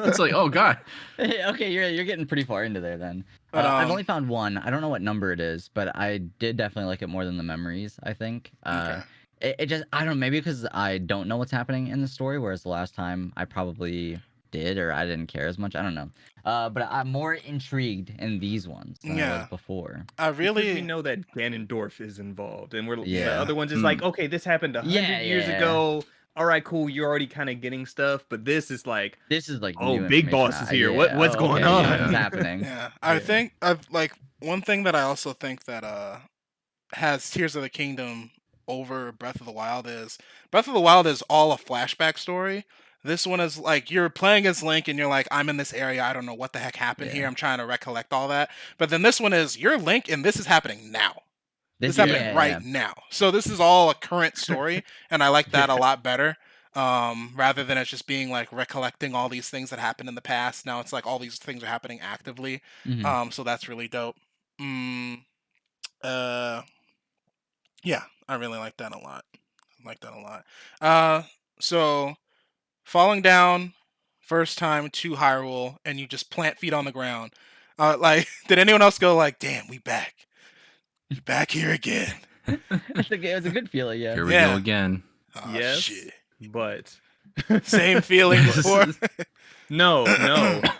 It's like, oh god. Okay, you're getting pretty far into there then. But, I've only found one. I don't know what number it is, but I did definitely like it more than the memories. I think. Okay. It just I don't know, maybe because I don't know what's happening in the story, whereas the last time I probably did or I didn't care as much. I don't know. But I'm more intrigued in these ones than I Yeah. was before. I Because we really, know that Ganondorf is involved, and the Yeah. other one's just like, okay, this happened 100 Yeah, years yeah. ago. All right, cool. You're already kind of getting stuff, but this is like, This is like Oh, new Big information. Boss is here. What's Oh, going okay, on? yeah, what's happening? yeah. I Yeah. think I've like one thing that I also think that has Tears of the Kingdom over Breath of the Wild is all a flashback story. This one is like you're playing as Link and you're like, I'm in this area. I don't know what the heck happened Yeah. here. I'm trying to recollect all that. But then this one is you're Link and this is happening now. This is happening right now. So this is all a current story, and I like that a lot better. Rather than it just being like recollecting all these things that happened in the past. Now it's like all these things are happening actively. Mhm. So that's really dope. Yeah, I really like that a lot. So falling down first time to Hyrule and you just plant feet on the ground. Like, did anyone else go like, "Damn, we back here again"? It's a good feeling, yeah. Here we Yeah. go again. Oh, yes, shit. but Same feeling before. no,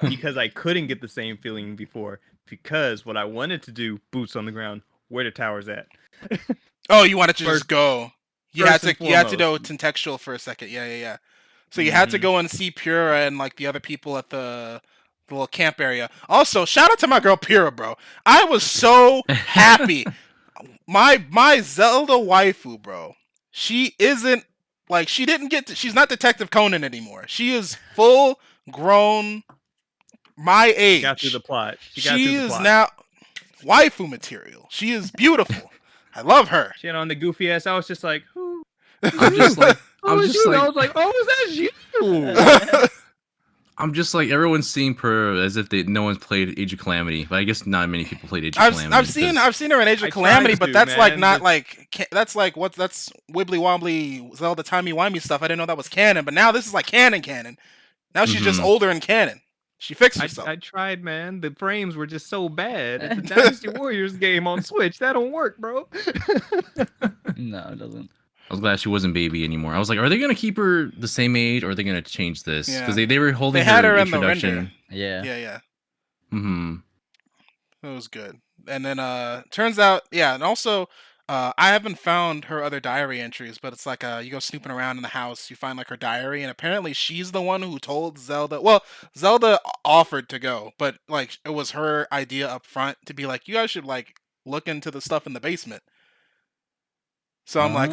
because I couldn't get the same feeling before. Because what I wanted to do, boots on the ground, where the tower's at. Oh, you wanted to First- just go. You first had and to go foremost. contextual for a second. Yeah. So you had to Mhm. go and see Pura and like the other people at the the little camp area. Also, shout out to my girl Pyrrha, bro. I was so happy. My Zelda waifu, bro. She isn't like she didn't get. She's not Detective Conan anymore. She is full grown, my age. She got through the plot. She is now waifu material. She is beautiful. I love her. She had on the goofy ass. I was just like, who? I'm just like, I was like, oh, is that you? I'm just like, everyone's seeing her as if no one's played Age of Calamity, but I guess not many people played Age of Calamity. I've seen her in Age of Calamity, but that's like not like that's like what that's wibbly wobbly Zelda timey wimey stuff. I didn't know that was canon, but now this is like canon. Now she's just older in canon. She fixed herself. I tried, man. The frames were just so bad. It's a Dynasty Warriors game on Switch. That don't work, bro. No, it doesn't. I was glad she wasn't baby anymore. I was like, are they gonna keep her the same age, or are they gonna change this? Because they were holding her introduction. Yeah. Mm-hmm. It was good. And then turns out, and also I haven't found her other diary entries, but it's like you go snooping around in the house, you find like her diary, and apparently she's the one who told Zelda. Well, Zelda offered to go, but like it was her idea up front to be like, you guys should like look into the stuff in the basement. So I'm like,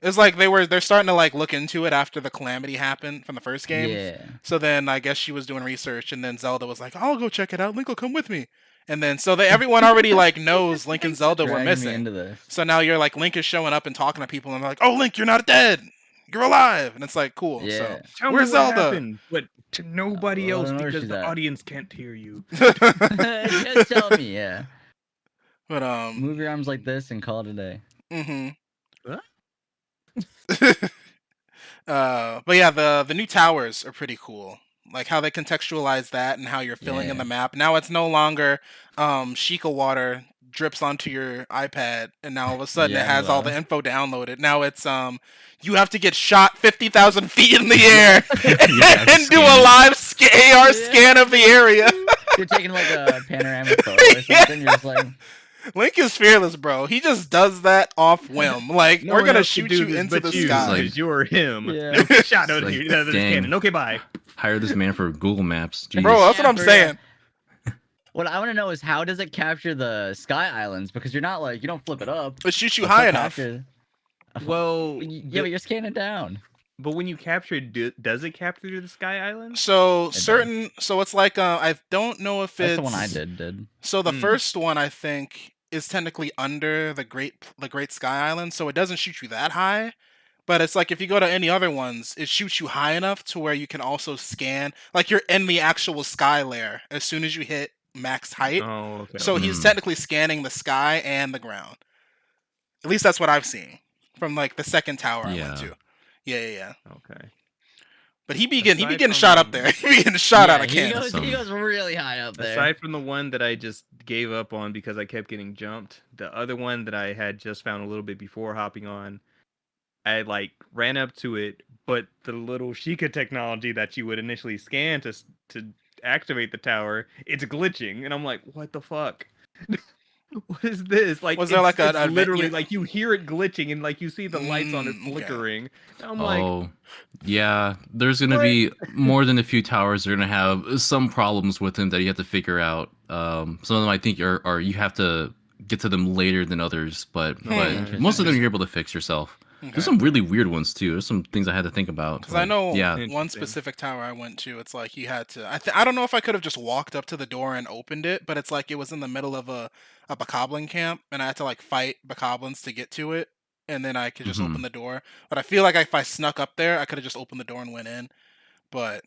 it's like they're starting to like look into it after the calamity happened from the first game. Yeah. So then I guess she was doing research, and then Zelda was like, I'll go check it out. Link will come with me. And then so everyone already like knows Link and Zelda were missing. So now you're like Link is showing up and talking to people, and they're like, oh, Link, you're not dead. You're alive. And it's like, cool. Yeah. So where's Zelda? But to nobody else because the audience can't hear you. Just tell me, yeah. But move your arms like this and call it a day. Mm-hmm. What? But yeah, the new towers are pretty cool. Like how they contextualize that and how you're filling in the map. Now it's no longer Sheikah water drips onto your iPad, and now all of a sudden it has all the info downloaded. Now it's you have to get shot 50,000 feet in the air and do a live AR scan of the area. You're taking like a panoramic photo or something. You're just like. Link is fearless, bro. He just does that off whim. Like, we're gonna shoot you into the sky. Because you're him. Yeah. No, get shot out of here. This cannon. Okay, bye. Hire this man for Google Maps. Jeez. Bro, that's what I'm saying. What I want to know is how does it capture the sky islands? Because you're not like, you don't flip it up. It shoots you high enough. Well, yeah, but you're scanning down. But when you capture it, does it capture the sky island? So it's like I don't know if That's it's the one I did. So the first one I think is technically under the Great Sky Island, so it doesn't shoot you that high. But it's like if you go to any other ones, it shoots you high enough to where you can also scan, like you're in the actual sky layer as soon as you hit max height. Oh, okay. So he's technically scanning the sky and the ground. At least that's what I've seen from like the second tower I went to. Yeah. Okay. But he be getting shot up there. He be getting shot out of cannon. He goes really high up there. Aside from the one that I just gave up on because I kept getting jumped, the other one that I had just found a little bit before hopping on, I like ran up to it, but the little Sheikah technology that you would initially scan to activate the tower, it's glitching, and I'm like, what the fuck? What is this? Like, was there like a literally like you hear it glitching and like you see the lights on it flickering? Okay. I'm like, yeah, there's gonna be more than a few towers that are gonna have some problems with them that you have to figure out. Some of them I think are you have to get to them later than others, but most of them you're able to fix yourself. Okay. There's some really weird ones too. There's some things I had to think about. Because I know one specific tower I went to, it's like you had to. I don't know if I could have just walked up to the door and opened it, but it's like it was in the middle of a bokoblin camp, and I had to like fight bokoblins to get to it, and then I could just open the door. But I feel like if I snuck up there, I could have just opened the door and went in. But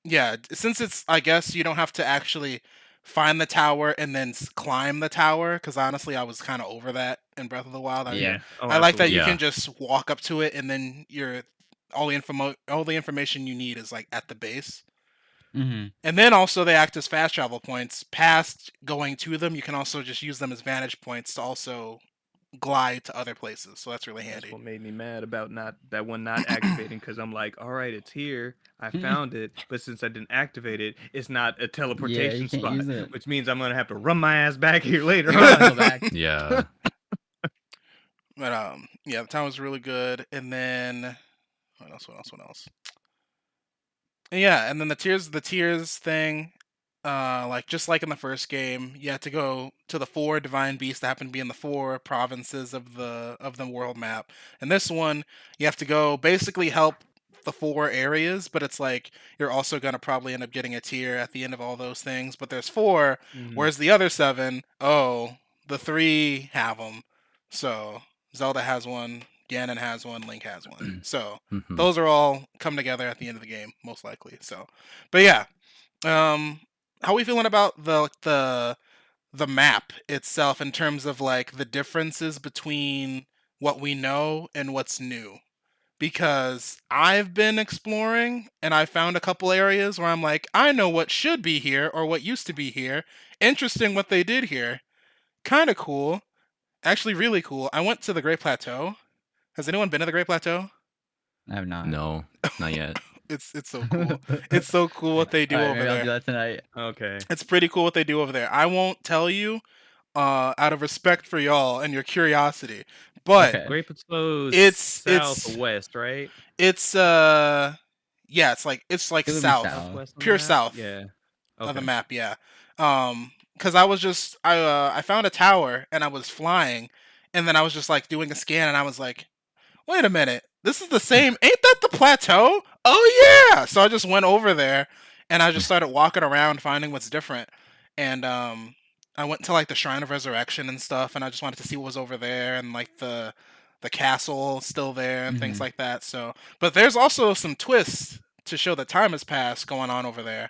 yeah, since it's, I guess you don't have to actually find the tower and then climb the tower, because honestly I was kind of over that in Breath of the Wild. I like that you can just walk up to it and then all the information you need is like at the base. And then also they act as fast travel points. Past going to them, you can also just use them as vantage points to also glide to other places, so that's really handy. That's what made me mad about that one not activating, because I'm like, all right, it's here, I found it, but since I didn't activate it, it's not a teleportation spot, which means I'm gonna have to run my ass back here later on. Yeah. But yeah, the town was really good. And then what else? Yeah, and then the tiers thing, like just like in the first game, you have to go to the 4 divine beasts that happen to be in the 4 provinces of the world map. And this one, you have to go basically help the 4 areas, but it's like you're also gonna probably end up getting a tier at the end of all those things. But there's 4, whereas the other 7, oh, the 3 have them. So Zelda has one, Ganon has one, Link has one. So Mhm. those are all come together at the end of the game, most likely. So, but yeah, how are we feeling about the map itself in terms of like the differences between what we know and what's new? Because I've been exploring and I found a couple areas where I'm like, I know what should be here or what used to be here. Interesting what they did here. Kind of cool. Actually, really cool. I went to the Great Plateau. Has anyone been to the Great Plateau? I have not. No, not yet. It's so cool. It's so cool what they do All right, over maybe I'll do there. that tonight. Okay. It's pretty cool what they do over there. I won't tell you, out of respect for y'all and your curiosity, but Okay. Great Plateau's It's- southwest, right? it's yeah, it's like It would be south, south. Southwest on the pure map? south Yeah. of the Okay. map. Yeah, because I was just I found a tower and I was flying, and then I was just like doing a scan and I was like, wait a minute, this is the same. Ain't that the plateau? Oh yeah. So I just went over there and I just started walking around finding what's different. And I went to like the Shrine of Resurrection and stuff, and I just wanted to see what was over there and like the castle still there and things Mhm. like that. So, but there's also some twists to show that time has passed going on over there,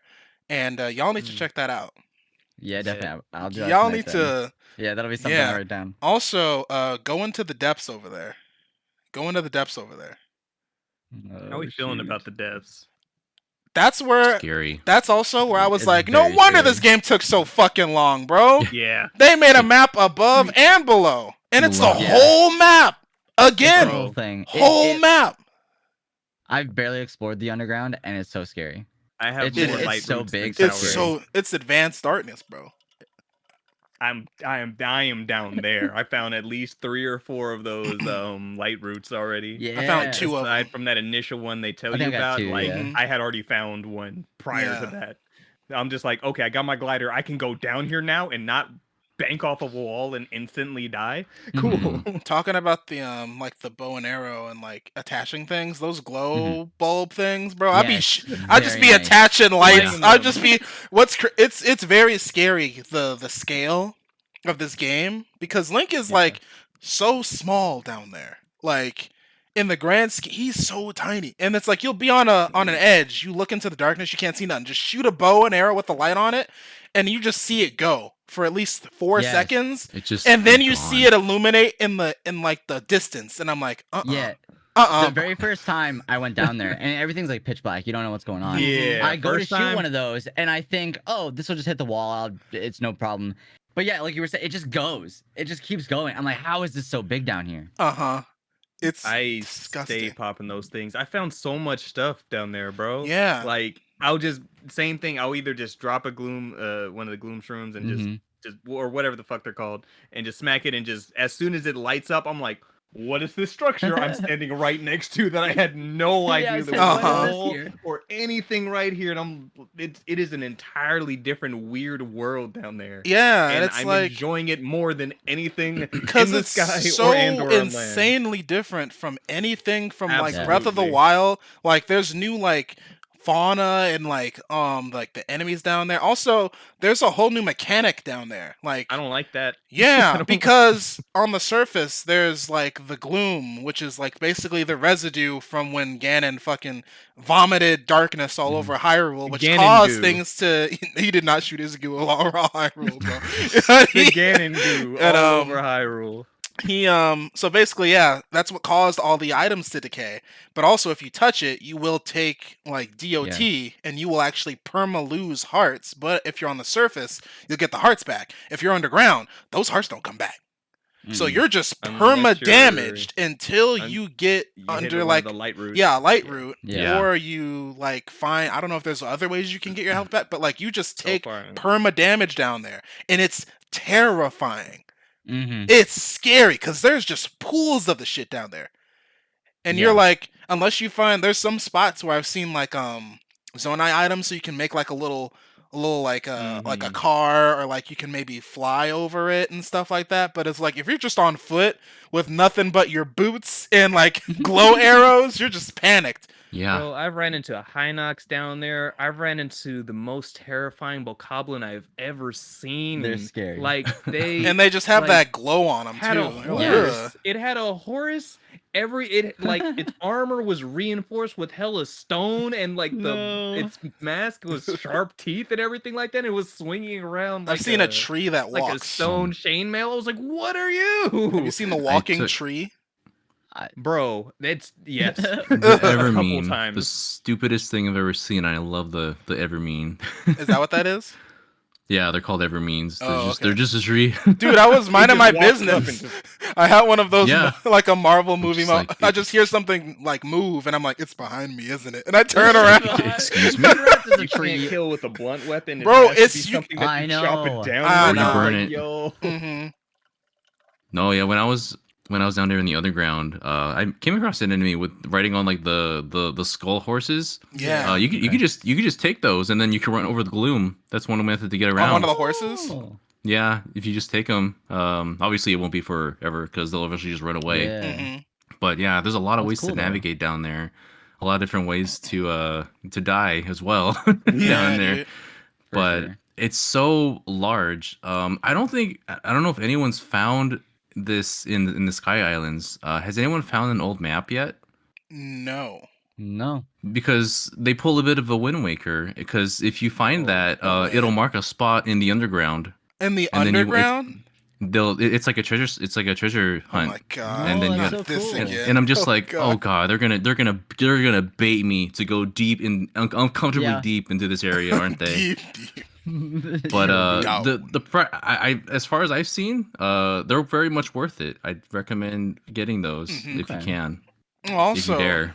and y'all need to Mm. check that out. Yeah, definitely. I'll do that Y'all tonight need then. to Yeah, that'll be something yeah. to write down. also go into the depths over there. Go into the depths over there. How are we feeling about the depths? That's where. Scary. That's also where I was It's like, no very wonder scary. this game took so fucking long, bro. Yeah. They made a map above and below, and it's the Below. Yeah. whole map It's again. the whole thing. Whole map. I've barely explored the underground, and it's so scary. I have It's more just- light it's so roots than big, tower It's scary. so it's advanced darkness, bro. I am down there. I found at least 3 or 4 of those light roots already. Yeah. I found 2 of Aside them. from that initial one they tell I you think I got about, 2, like yeah. I had already found one prior to Yeah. that. I'm just like, okay, I got my glider. I can go down here now and not bank off of a wall and instantly die. Cool. Mhm. Talking about the like the bow and arrow and like attaching things, those glow bulb things, bro. I'd Yeah, be it's I'd just very be nice. attaching lights. Lighting I'd them. just be it's very scary the scale of this game because Link is Yeah. like so small down there. Like in the grand scheme, he's so tiny, and it's like you'll be on an edge. You look into the darkness, you can't see nothing. Just shoot a bow and arrow with the light on it, and you just see it go for at least 4 Yes. seconds, It just and then is you gone. see it illuminate in like the distance, and I'm like, Yeah. uh-uh. The very first time I went down there, and everything's like pitch black. You don't know what's going on. Yeah. I go to first shoot time- one of those, and I think, oh, this will just hit the wall. It's no problem. But yeah, like you were saying, it just goes. It just keeps going. I'm like, how is this so big down here? Uh-huh. It's I disgusting. stay popping those things. I found so much stuff down there, bro. Yeah. Like I'll just same thing. I'll either just drop a gloom, one of the gloom shrooms, and Mhm. just or whatever the fuck they're called, and just smack it, and just as soon as it lights up, I'm like, what is this structure I'm standing right next to that I had no Yeah, I idea said, there what was is a this hole here? or anything right here, and it is an entirely different weird world down there. Yeah, and And it's I'm like enjoying it more than anything because in the it's sky so or and or on land. insanely different from anything from like Breath of the Absolutely. Wild. Like there's new like fauna and like the enemies down there. Also, there's a whole new mechanic down there. Like I don't like that. I yeah, don't- because on the surface there's like the gloom, which is like basically the residue from when Ganon fucking vomited darkness all over Hyrule, which Ganon caused goo. things to. He did not shoot his goo all around Hyrule, bro. The Ganon goo And, all over Hyrule. He so basically yeah, that's what caused all the items to decay. But also if you touch it, you will take like DOT and you will actually perma lose hearts. But if you're on the surface, you'll get the hearts back. If you're underground, those hearts don't come back. So Mhm. you're just Unless perma damaged until un- you get You hit under one of like the light routes. yeah, light root, Yeah. or you like find I don't know if there's other ways you can get your health back, but like you just So take far. perma damage down there, and it's terrifying. Mhm. It's scary because there's just pools of the shit down there, and you're Yeah. like, unless you find there's some spots where I've seen like zonai items, so you can make like a little like a car, or like you can maybe fly over it and stuff like that. But it's like if you're just on foot with nothing but your boots and like glow arrows, you're just panicked. Yeah. Bro, I've ran into a Hinox down there. I've ran into the most terrifying bokoblin I've ever seen. They're scary. Like they And they just have like, that glow on them had too. a Like, horse. ugh. It had a horse. Its armor was reinforced with hella stone, and like its mask was sharp teeth and everything like that. It was swinging around. Like I've seen a tree that like a walks. stone chainmail. I was like, "What are Have you?" you seen the walking took- tree? Bro, that's yes. The couple Evermean, the times. stupidest thing I've ever seen. I love the Evermean. Is that what that is? Yeah, they're called Evermeans. Oh, They're just a tree. Dude, I was minding my just walks up business. and I had one of those, Yeah. like a Marvel movie. just like, I just hear something like move, and I'm like, it's behind me, isn't it? And I turn around. Excuse me. Congrats is a you tree. can't kill with a blunt weapon. It Bro, has to it's- be you- something that I you chop know. it down. I with. know. I was Burn like, it. Yo. hmm No, yeah. When I was down there in the underground, I came across an enemy with riding on like the skull horses. Yeah. You could just take those, and then you can run over the gloom. That's one method to get On around. one of the horses. Oh. Yeah, if you just take them. Obviously it won't be forever because they'll eventually just run away. Yeah. hmm But yeah, there's a lot of That's ways cool, to though. navigate down there. A lot of different ways to die as well Yeah, down there. dude. For But sure. it's so large. I don't know if anyone's found this in the Sky Islands. Has anyone found an old map yet? No. No. Because they pull a bit of a Wind Waker. Because if you find that, no way. it'll mark a spot in the underground. In the And then underground. It's like a treasure Oh hunt. my god. And then you that's got- so this cool. again. And I'm just Oh, like, God. oh god, they're gonna bait me to go deep in uncomfortably Yeah. deep into this area, aren't they? Deep, deep. But Down. I as far as I've seen, they're very much worth it. I'd recommend getting those Mhm. if you Okay. can. Also, dare.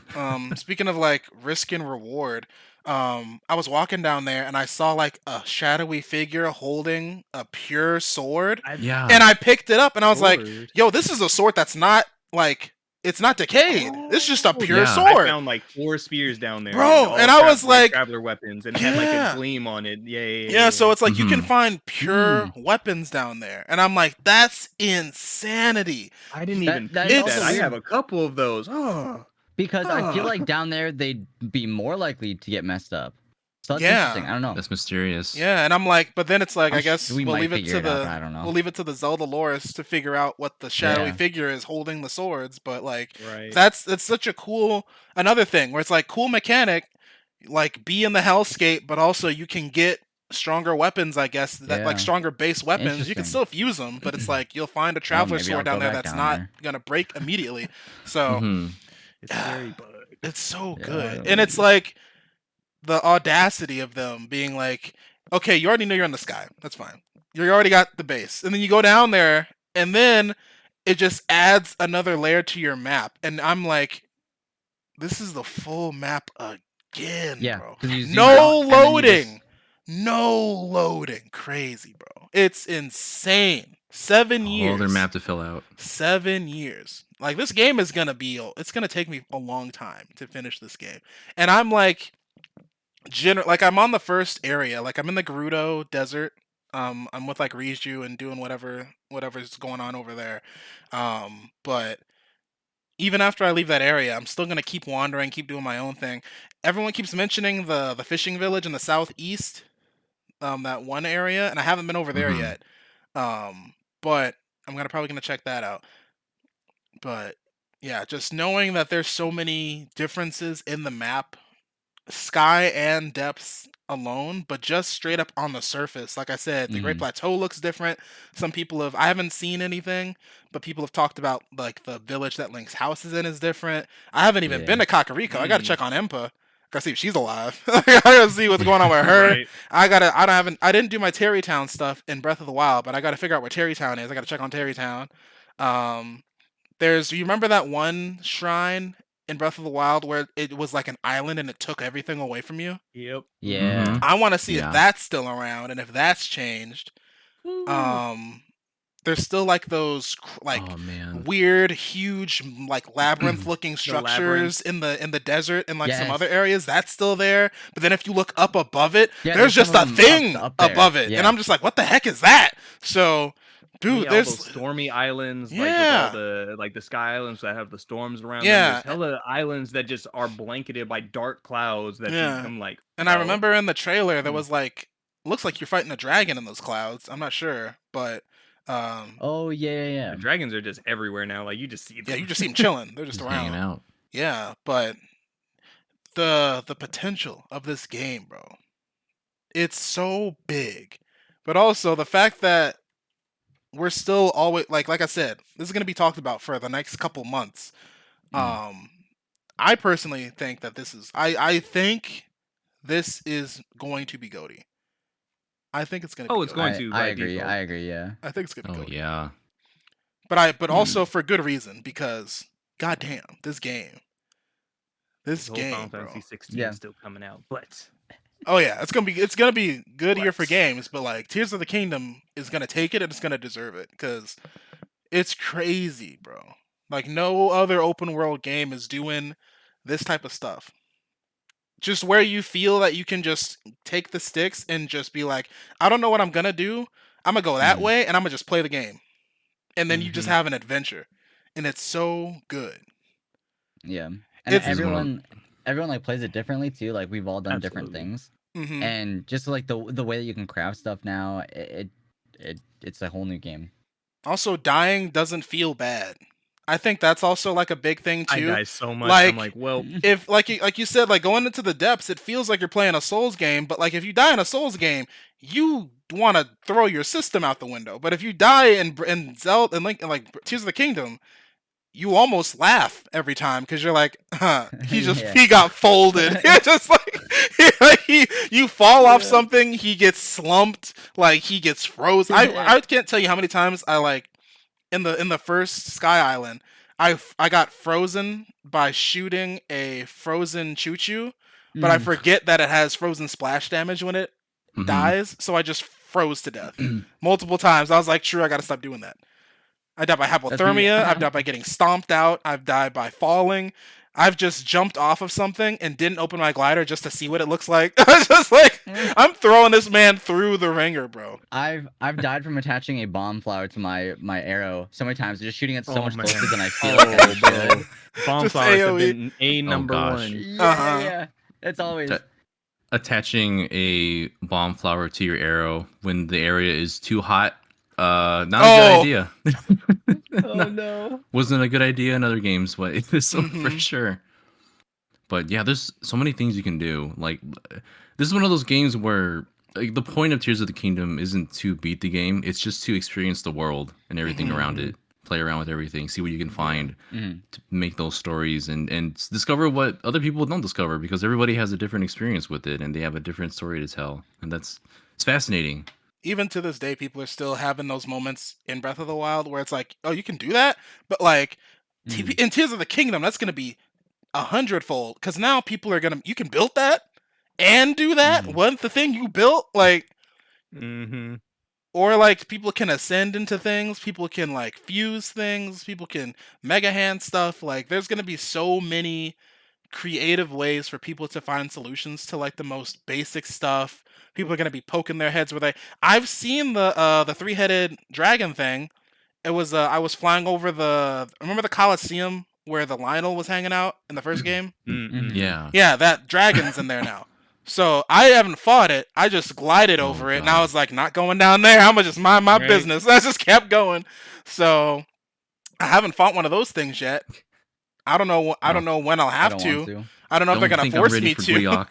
Speaking of like risk and reward, I was walking down there and I saw like a shadowy figure holding a pure sword, Yeah. and I picked it up and I was like, Sword. "Yo, this is a sword that's not like it's not decayed. It's just a pure Yeah. I sword." found like 4 spears down there, Bro, all and I was like- traveler weapons, and it had like Yeah. a gleam on it. Yeah, so it's like you can Mhm. find pure weapons down there, and I'm like, that's insanity. I didn't That- even that think is that. also I weird. have a couple of those. Oh, Because I feel Huh. like down there they'd be more likely to get messed up. So that's Yeah. interesting. I don't know. That's mysterious. Yeah, and I'm like, but then it's like, I'm I guess we we'll might leave it figure to it out, the but I don't know. we'll leave it to the Zelda lorists to figure out what the shadowy Yeah. figure is holding the swords. But like, right. that's such a cool another thing where it's like cool mechanic, like be in the hellscape, but also you can get stronger weapons, I guess, that like Yeah. stronger base weapons. You can Interesting. still fuse them, but it's like you'll find a traveler maybe sword I'll down go there back that's down not there. gonna break immediately. So Mhm. It's scary, but it's so Yeah, good. I And it's like the audacity of them being like, okay, you already know you're in the sky. That's fine. You already got the base. And then you go down there, and then it just adds another layer to your map. And I'm like, this is the full map again, Yeah, bro. 'cause you zoom No out and then you just- loading. No loading. Crazy, bro. It's insane. 7 years. All their map to fill out. 7 years. Like this game is gonna be. It's gonna take me a long time to finish this game, and I'm like, like I'm on the first area. Like I'm in the Gerudo Desert. I'm with like Riju and doing whatever's going on over there. But even after I leave that area, I'm still gonna keep wandering, keep doing my own thing. Everyone keeps mentioning the fishing village in the southeast, that one area, and I haven't been over there Mhm. yet. But I'm probably gonna check that out. But yeah, just knowing that there's so many differences in the map, sky and depths alone, but just straight up on the surface. Like I said, the Great Mhm. Plateau looks different. I haven't seen anything, but people have talked about like the village that Link's house is in is different. I haven't even Yeah. been to Kakariko. I gotta Mm. check on Impa. Gotta see if she's alive. I gotta see what's going on with her. Right. I didn't do my Terrytown stuff in Breath of the Wild, but I gotta figure out where Terrytown is. I gotta check on Terrytown. You remember that one shrine in Breath of the Wild where it was like an island and it took everything away from you? Yep. Yeah. Mhm. I want to see Yeah. if that's still around and if that's changed. Ooh. there's still like those Oh man. weird, huge, like labyrinth-looking labyrinth. structures in the desert and like some other Yes. areas. That's still there. But then if you look up above it, Yeah, there's there's just some a of them thing up there. above it, and Yeah. I'm just like, what the heck is that? So, dude, Yeah, all there's those stormy islands, like with Yeah. all the sky islands that have the storms around them. Yeah. There's hella islands that just are blanketed by dark clouds that Yeah. I'm like. And I bro. remember in the trailer there Hmm. was like, looks like you're fighting a dragon in those clouds. I'm not sure, but Oh yeah. The dragons are just everywhere now. Like you just see them. yeah, you just see them chilling. They're just Just around. hanging out. Yeah, but the potential of this game, bro. It's so big. But also the fact that we're still always like I said, this is going to be talked about for the next couple months. I personally think that this is I think this is going to be GOATY. I think it's going to be it's GOATY. going to. I by agree. default. I agree. Yeah. I think it's going to be Oh GOATY. yeah. But also for good reason, because goddamn, this game. This whole game, Final bro. Fantasy 16 Yeah. is still coming out, but Oh yeah, it's gonna be good year for What? games, but like Tears of the Kingdom is gonna take it and it's gonna deserve it because it's crazy, bro. Like no other open world game is doing this type of stuff. Just where you feel that you can just take the sticks and just be like, I don't know what I'm gonna do. I'm gonna go that way and I'm gonna just play the game, and then you just have an adventure, and it's so good. Yeah. And It's- everyone like plays it differently too. Like we've all done different Absolutely. things. Mhm. And just like the way that you can craft stuff now, it's a whole new game. Also, dying doesn't feel bad. I think that's also like a big thing I too. die so much. Like- I'm like, well, If like you said, like going into the depths, it feels like you're playing a Souls game. But like if you die in a Souls game, you want to throw your system out the window. But if you die in Zelda and like Tears of the Kingdom, you almost laugh every time because you're like, Yeah. he got folded. You're just like you fall off something, he gets slumped, like he gets frozen. I can't tell you how many times I like in the first Sky Island, I got frozen by shooting a frozen choo-choo, but I forget that it has frozen splash damage when it Mhm. dies, so I just froze to death multiple times. I was like, sure, I gotta stop doing that. I died by hypothermia. I've died by getting stomped out. I've died by falling. I've just jumped off of something and didn't open my glider just to see what it looks like. I was just like, I'm throwing this man through the ringer, bro. I've died from attaching a bomb flower to my arrow so many times, just shooting it so Oh, much man. closer than I feel. oh, like I bro, should. bomb Just flowers have AoE. been a number gosh. one. Yeah, yeah. It's always. That- Attaching a bomb flower to your arrow when the area is too hot, not a good idea. Oh no. Wasn't a good idea in other games, but it is for Mhm. sure. But yeah, there's so many things you can do. Like, this is one of those games where like the point of Tears of the Kingdom isn't to beat the game; it's just to experience the world and everything around it, play around with everything, see what you can find Mhm. to make those stories, and discover what other people don't discover, because everybody has a different experience with it and they have a different story to tell, and it's fascinating. Even to this day, people are still having those moments in Breath of the Wild where it's like, oh, you can do that, but like in Tears of the Kingdom, that's gonna be 100-fold because now people are you can build that and do that. What the thing you built, like, Mm-hmm. or like people can ascend into things, people can like fuse things, people can mega hand stuff. Like, there's gonna be so many creative ways for people to find solutions to like the most basic stuff. People are gonna be poking their heads where I've seen the 3-headed dragon thing. It was I was flying over remember the Coliseum where the Lionel was hanging out in the first game? Mm-hmm. Yeah. Yeah, that dragon's in there now. So I haven't fought it. I just glided Oh, over it, and God. I was like, not going down there. I'm gonna just mind my Right. business. I just kept going. So I haven't fought one of those things yet. I don't know. I don't know when I'll I have don't to. want to. I don't know if they're gonna think force I'm ready me for to. Gleeok.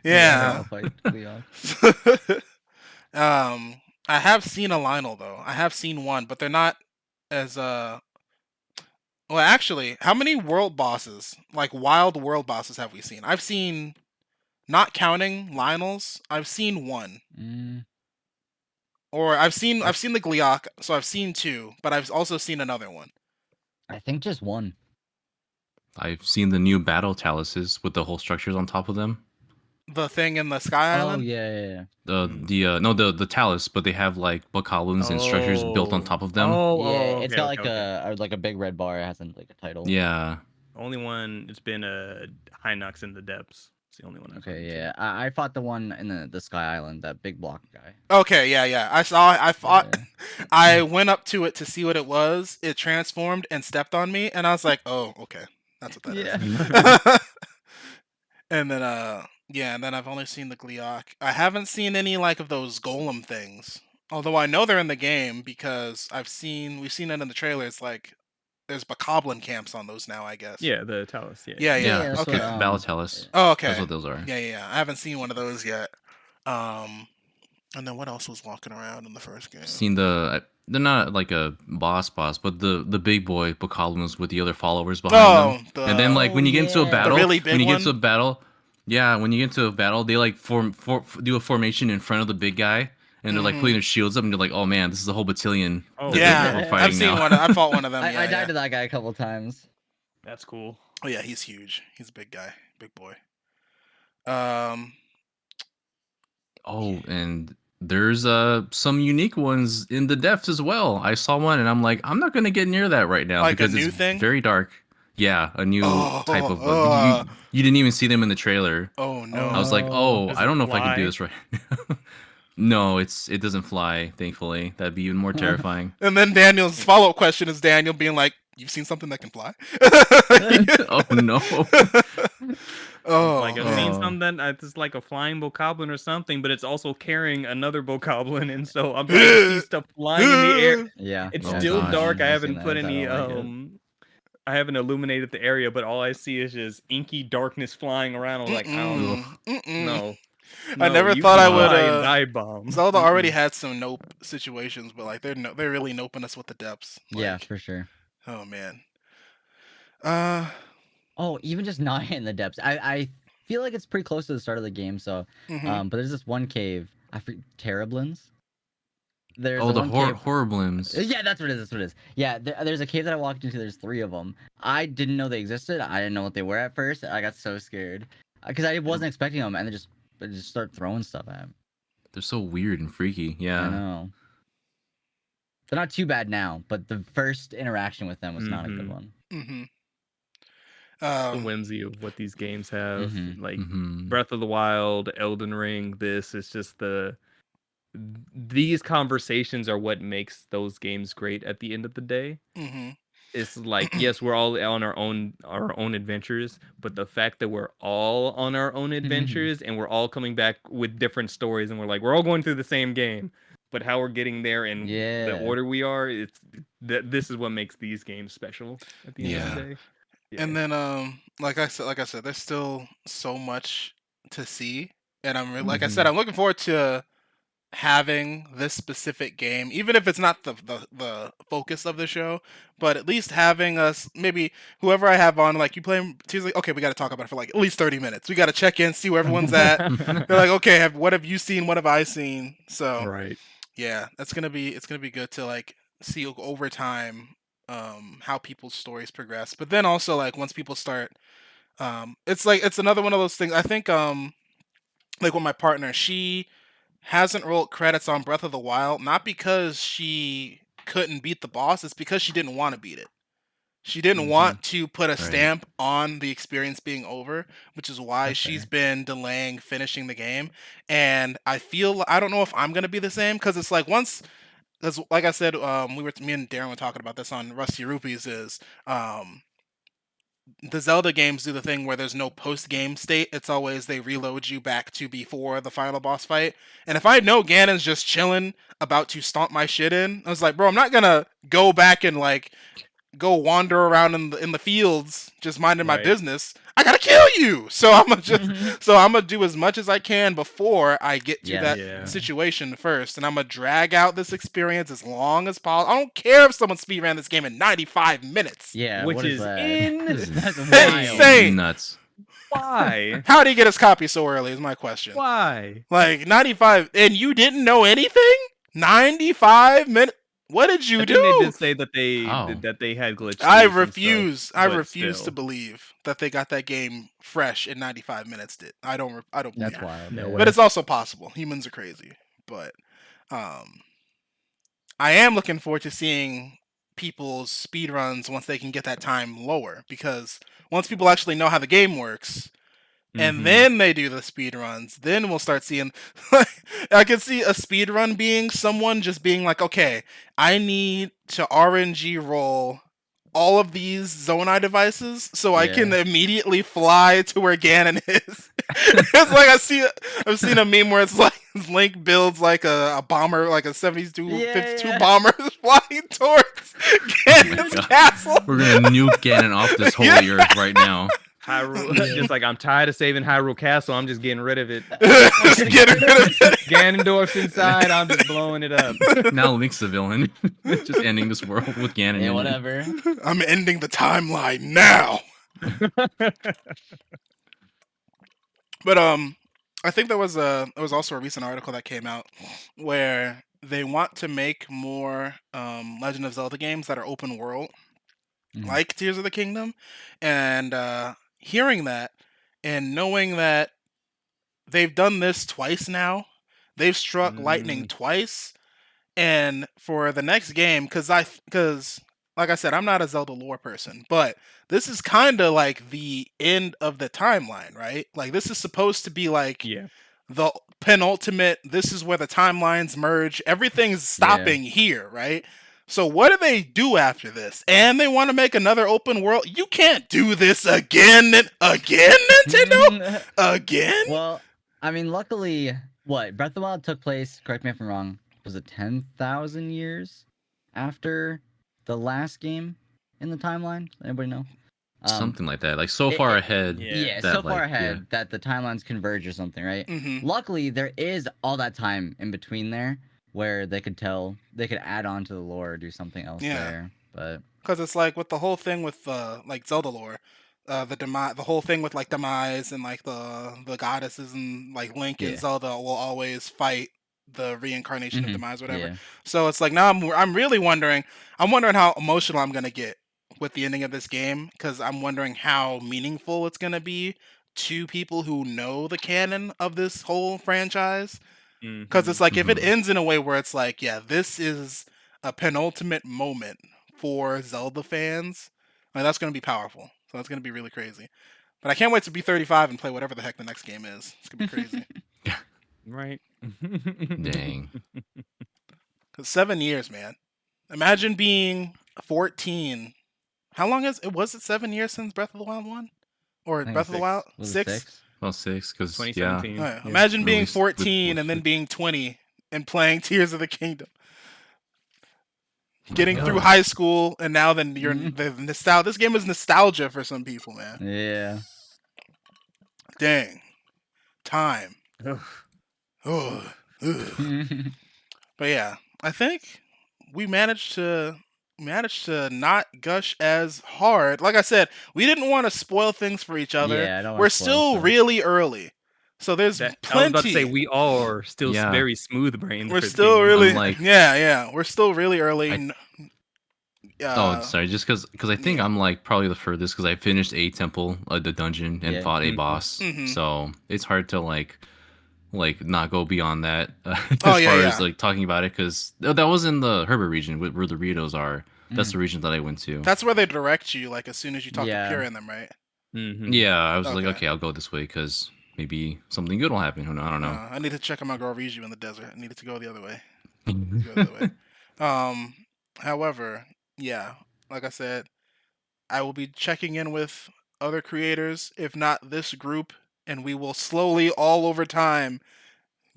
Yeah. I'll fight Leon. I have seen a Lionel though. I have seen one, but they're not as Well, actually, how many world bosses, like wild world bosses, have we seen? I've seen, not counting Lionels, I've seen one. Or I've seen the Gleeok, so I've seen two, but I've also seen another one. I think just one. I've seen the new battle chalices with the whole structures on top of them. the thing in the Sky Oh Island. yeah. The talus, but they have like bokoblins and structures built on top of them. Yeah, it's got okay. like a big red bar. It has like a title. Yeah. Only one. It's been Hinox in the depths. It's the only one. Okay, yeah. I fought the one in the Sky Island, that big block guy. Okay, yeah. I fought. Yeah. I went up to it to see what it was. It transformed and stepped on me, and I was like, "Oh, okay, that's what that is." And then, and then I've only seen the Gleeok. I haven't seen any like of those golem things. Although I know they're in the game because we've seen it in the trailers. Like, there's bokoblin camps on those now, I guess. Yeah, the talus. Yeah. that's Okay. what, Balatalus. Oh, okay. That's what those are. Yeah. I haven't seen one of those yet. And then what else was walking around in the first game? Seen they're not like a boss, but the big boy bokoblins with the other followers behind them. And then like when you get into a battle, really big when you get one? into a battle, when you get into a battle, they like do a formation in front of the big guy, and they're like putting their shields up, and you're like, oh man, this is a whole battalion. Oh, that yeah, we're I've fighting seen now. one. I fought one of them. I died to that guy a couple times. That's cool. Oh yeah, he's huge. He's a big guy, big boy. Oh, and there's some unique ones in the depths as well. I saw one, and I'm like, I'm not gonna get near that right now Like a because new it's thing? very dark. Yeah, a new type of. uh. You didn't even see them in the trailer. Oh no. I was like, Does I it don't know if I can do fly? this right now. No, it doesn't fly, thankfully. That'd be even more terrifying. And then Daniel's follow-up question is Daniel being like, "You've seen something that can fly?" Oh no. Oh, Like I've seen something. It's like a flying bokoblin or something, but it's also carrying another bokoblin, and so I'm trying to see stuff flying in the air. Yeah. It's Oh, still gosh. dark. I I've haven't seen put that. I any don't like it. I haven't illuminated the area, but all I see is just inky darkness flying around. I'm like, I don't know. No. I never you thought can I would, fly and dive bomb. Zelda already had some nope situations, but like they're really noping us with the depths. Yeah, Like, for sure. Oh man. Oh, even just not hitting the depths. I feel like it's pretty close to the start of the game. So, mhm. but there's this one cave. Terriblins. There's Oh, the one cave- horriblins. Yeah, that's what it is. That's what it is. Yeah, there's a cave that I walked into. There's 3 of them. I didn't know they existed. I didn't know what they were at first. I got so scared because I wasn't expecting them, and they just start throwing stuff at me. They're so weird and freaky. I Yeah. know. They're not too bad now, but the first interaction with them was not a good Mhm. one. Mhm. The whimsy of what these games have, like Mhm. Breath of the Wild, Elden Ring. This is just these conversations are what makes those games great at the end of the day. Mhm. It's like, yes, we're all on our own adventures, but the fact that we're all on our own adventures and we're all coming back with different stories, and we're all going through the same game, but how we're getting there and the order we are, this is what makes these games special at the end of the day. Yeah. And then like I said, there's still so much to see, and I'm like I said, I'm looking forward to having this specific game, even if it's not the focus of the show, but at least having us, maybe whoever I have on, like you play him Tuesday, okay, we got to talk about it for like at least 30 minutes. We got to check in, see where everyone's at. They're like, okay, what have you seen? What have I seen? So right. yeah, it's gonna be good to like see over time how people's stories progress. But then also like once people start, it's another one of those things. I think like with my partner, she hasn't rolled credits on Breath of the Wild, not because she couldn't beat the boss, it's because she didn't want to beat it. She didn't want to put a stamp on the experience being over, which is why she's been delaying finishing the game. And I don't know if I'm gonna be the same, because it's like because like I said, me and Darren were talking about this on RustyRupees, is the Zelda games do the thing where there's no post-game state. It's always they reload you back to before the final boss fight. And if I know Ganon's just chilling, about to stomp my shit in, I was like, bro, I'm not gonna go back and like go wander around in the fields just minding my business. I gotta kill you. So I'm gonna do as much as I can before I get to that situation first, and I'm gonna drag out this experience as long as possible. I don't care if someone speedran this game in 95 minutes. Yeah, which what is insane. Nuts. Why? How did he get his copy so early is my question. Why? Like 95, and you didn't know anything? 95 minutes? What did you I do? think they did say that How? they had glitch. I tweaks and refuse. stuff, I but refuse to still. believe that they got that game fresh in 95 minutes. I don't believe That's that. wild. No yeah. way. But it's also possible. Humans are crazy. But I am looking forward to seeing people's speedruns once they can get that time lower, because once people actually know how the game works, and Mhm. then they do the speed runs, then we'll start seeing I could see a speed run being someone just being like, okay, I need to RNG roll all of these Zonai devices so I can Yeah. immediately fly to where Ganon is. It's like I've seen a meme where it's like Link builds like a bomber, like a 72 52 Yeah. bomber flying towards Ganon's God. castle. We're gonna nuke Ganon off this holy Yeah. earth right now. Hyrule, just like I'm tired of saving Hyrule Castle, I'm just getting rid of it. Just get rid of it. Ganondorf's inside, I'm just blowing it up. Now Link's the villain, just ending this world with Ganon. in Yeah, it. whatever. I'm ending the timeline now. But I think there was also a recent article that came out where they want to make more Legend of Zelda games that are open world, like Tears of the Kingdom, and hearing that and knowing that they've done this twice now, they've struck lightning twice, and for the next game, because like I said, I'm not a Zelda lore person, but this is kind of like the end of the timeline, right? Like this is supposed to be like Yeah. the penultimate. This is where the timelines merge. Everything's stopping here, right? So what do they do after this? And they want to make another open world. You can't do this again, Nintendo. Again? Well, I mean, luckily, Breath of the Wild took place, correct me if I'm wrong, was it 10,000 years after the last game in the timeline? Anybody know? Something like that. Like so far ahead. Yeah, that, so far like, ahead that the timelines converge or something, right? Mm-hmm. Luckily, there is all that time in between there where they could add on to the lore or do something else there. But because it's like with the whole thing with like Zelda lore, the whole thing with like demise and like the goddesses and like Link and Zelda will always fight the reincarnation of demise, whatever. Yeah. So it's like now I'm really wondering. I'm wondering how emotional I'm gonna get with the ending of this game, because I'm wondering how meaningful it's gonna be to people who know the canon of this whole franchise. Because it's like if it ends in a way where it's like, yeah, this is a penultimate moment for Zelda fans, I mean, that's going to be powerful. So that's going to be really crazy. But I can't wait to be 35 and play whatever the heck the next game is. It's going to be crazy. Right. Dang. 'Cause 7 years, man. Imagine being 14. How long was it 7 years since Breath of the Wild 1? Or I think Breath of the Wild? was it 6? Well, 6, because 2017. yeah. Yeah. Imagine being Released with 14 and then being 20 and playing Tears of the Kingdom. Getting God. through high school, and now then you're the nostalgia. This game is nostalgia for some people, man. Yeah. Dang, time. Ugh. Ugh. But yeah, I think we managed to not gush as hard. Like I said, we didn't want to spoil things for each other. Yeah, I don't wanna We're spoil still stuff. really early, so there's I was plenty. about to say we are still Yeah. very smooth brains. We're for still gaming. really Unlike- yeah. We're still really early. Oh, sorry. Just because I think I'm like probably the furthest, because I finished a temple, the dungeon, and fought a boss. So it's hard to like not go beyond that as far as like talking about it, because that was in the Herbert region where the Ritos are. That's the region that I went to. That's where they direct you, like as soon as you talk to Pure in them, right? Yeah, I was like, okay, I'll go this way because maybe something good will happen. I don't know. I need to check on my girl Riju in the desert. I needed to go the other way. Go the other way. However, yeah, like I said, I will be checking in with other creators, if not this group, and we will slowly, all over time,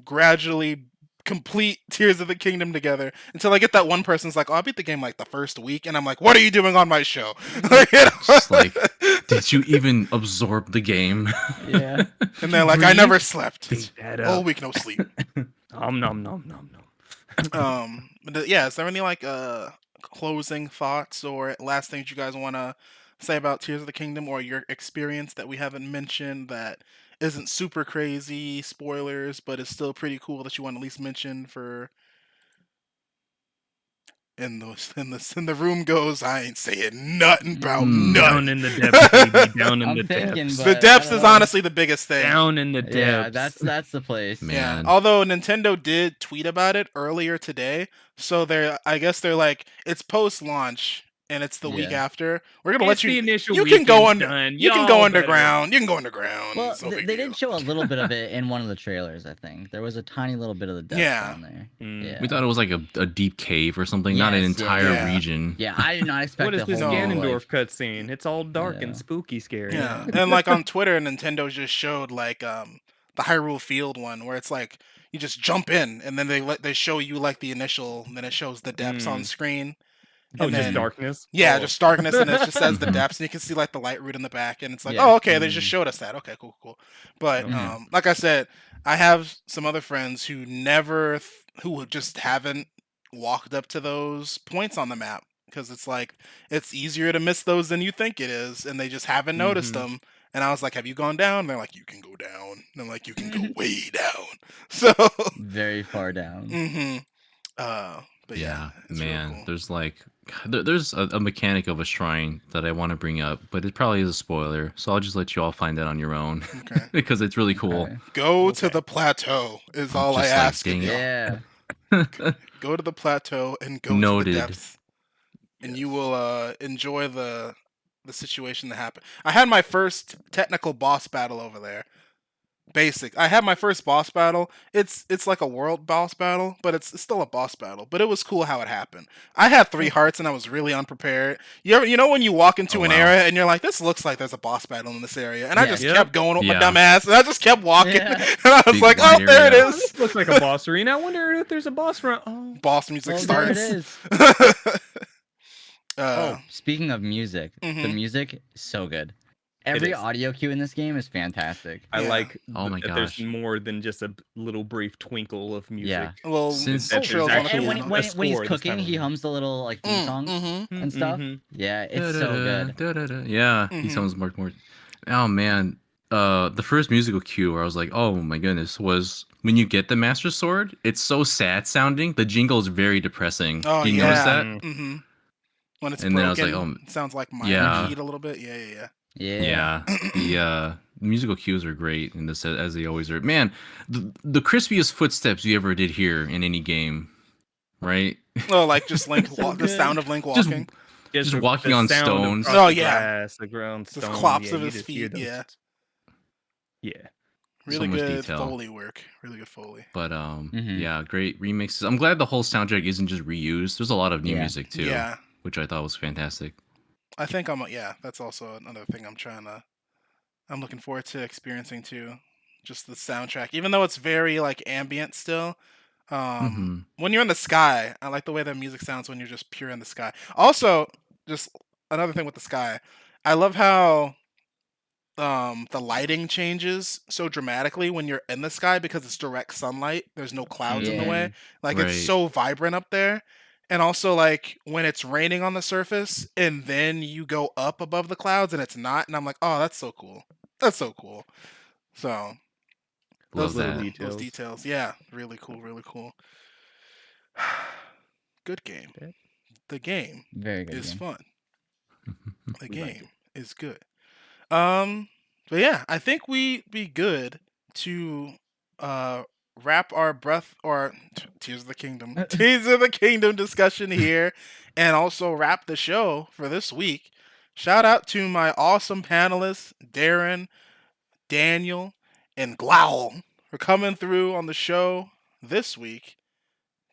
gradually complete Tears of the Kingdom together until I get that one person's like, oh, I beat the game like the first week, and I'm like, what are you doing on my show? Just like, did you even absorb the game? Yeah. And they're like, I never slept. Think that All up. week, no sleep. Nom. But yeah, is there any like closing thoughts or last things you guys want to say about Tears of the Kingdom, or your experience that we haven't mentioned that isn't super crazy spoilers, but is still pretty cool that you want to at least mention for And the room goes, I ain't saying nothing about Down nothing. in the depths, baby. Down in I'm the thinking, depths. but The I depths don't is know. honestly the biggest thing. Down in the depths. Yeah, that's the place. Man. Yeah. Although Nintendo did tweet about it earlier today, so I guess they're like, it's post-launch and it's the week Yeah. after. We're gonna It's let you. the initial You can go weekend's under. done. You can go Y'all underground. You can go underground. Well, It's no big they deal. did show a little bit of it in one of the trailers. I think there was a tiny little bit of the depths Yeah. down there. Mm. Yeah. We thought it was like a deep cave or something, not an Yes, yeah, entire yeah. region. Yeah, I did not expect What is the this whole Ganondorf like, cutscene? It's all dark Yeah. and spooky scary. Yeah, and like on Twitter, Nintendo just showed like the Hyrule Field one where it's like you just jump in and then they show you like the initial, and then it shows the depths on screen. Oh, And just then- darkness? Yeah, Oh. just darkness, and it just says the Mhm. depths, and you can see like the light root in the back, and it's like, Yeah. oh, okay, they just showed us that. Okay, cool. But Mhm. like I said, I have some other friends who who just haven't walked up to those points on the map because it's like it's easier to miss those than you think it is, and they just haven't noticed Mhm. them. And I was like, have you gone down? And they're like, you can go down. And I'm like, you can go way down. So, very far down. mm-hmm. But Yeah, it's real man. cool. There's like there's a mechanic of a shrine that I want to bring up, but it probably is a spoiler, so I'll just let you all find that on your own Okay. because it's really cool. Okay. Go to Okay. the plateau is I'm all I just like, ask of dang you. it. Yeah. Go to the plateau and go Noted. to the depths, and you will enjoy the situation that happened. I had my first technical boss battle over there. I had my first boss battle. It's like a world boss battle, but it's still a boss battle. But it was cool how it happened. I had 3 hearts and I was really unprepared. You know when you walk into Oh, an wow. area and you're like, this looks like there's a boss battle in this area, and I Yeah. just Yep. kept going with my Yeah. dumb ass, and I just kept walking, Yeah. and I was Big like, oh, wide there it area. Oh, is. this looks like a boss arena. I wonder if there's a boss front. Oh, Boss music Well, there starts. it is. Uh, Speaking of music, the Mhm. music is so good. Every is. audio cue in this game is fantastic. I Yeah. like Oh my that there's gosh. more than just a little brief twinkle of music. Yeah. well, Since- That Trill's there's on the actually And when, piano. when, a when he's score this cooking, time he around. hums the little like theme songs Mhm. and stuff. Mhm. Yeah, it's so good. Da-da-da, yeah, he Mhm. sounds more. Oh man, the first musical cue where I was like, oh my goodness, was when you get the Master Sword. It's so sad sounding. The jingle is very depressing. Oh, you yeah. notice that? Mm-hmm. When it's And then I was broken, like, oh, it sounds like my yeah. heat a little bit. Yeah. Yeah. Yeah. The musical cues are great in this, as they always are. Man, the crispiest footsteps you ever did hear in any game, right? Oh, like just Link, So the good. sound of Link Just- walking, Just the- walking the on sound of stones. across Oh, the yeah. grass, the ground just stone. clops yeah, of you his just hear feet. those- Yeah, Yeah. really much good detail. Foley work. Really good Foley. But Mhm. yeah, great remixes. I'm glad the whole soundtrack isn't just reused. There's a lot of new Yeah. music too, Yeah, which I thought was fantastic. I think yeah, that's also another thing I'm looking forward to experiencing too. Just the soundtrack, even though it's very like ambient still. When you're in the sky, I like the way that music sounds when you're just pure in the sky. Also, just another thing with the sky, I love how the lighting changes so dramatically when you're in the sky because it's direct sunlight. There's no clouds in the way. Yeah. Like it's Right. so vibrant up there. And also like when it's raining on the surface and then you go up above the clouds and it's not, and I'm like, oh, that's so cool. That's so cool. So Love little that. details. those details, yeah, really cool, really cool. Good game. Okay. The game Very good. is game. fun. The We liked game is good. But yeah, I think we'd be good to wrap our breath or Tears of the Kingdom, Tears of the Kingdom discussion here, and also wrap the show for this week. Shout out to my awesome panelists, Darren, Daniel, and Glowl for coming through on the show this week.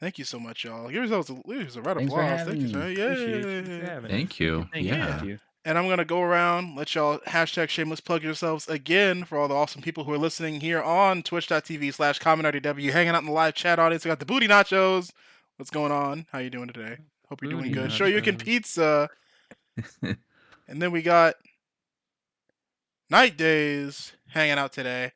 Thank you so much, y'all. Give yourselves a round of Thanks for applause. having Thank you, me. sir. Appreciate you for Yay. having us. Thank you. Thank you. Yeah. Thank you. And I'm going to go around, let y'all hashtag shameless plug yourselves again for all the awesome people who are listening here on twitch.tv/ConMenRDW, hanging out in the live chat audience. We got the Booty Nachos. What's going on? How you doing today? Hope you're doing Booty good. Show you can Nachos. pizza. And then we got Night Days hanging out today.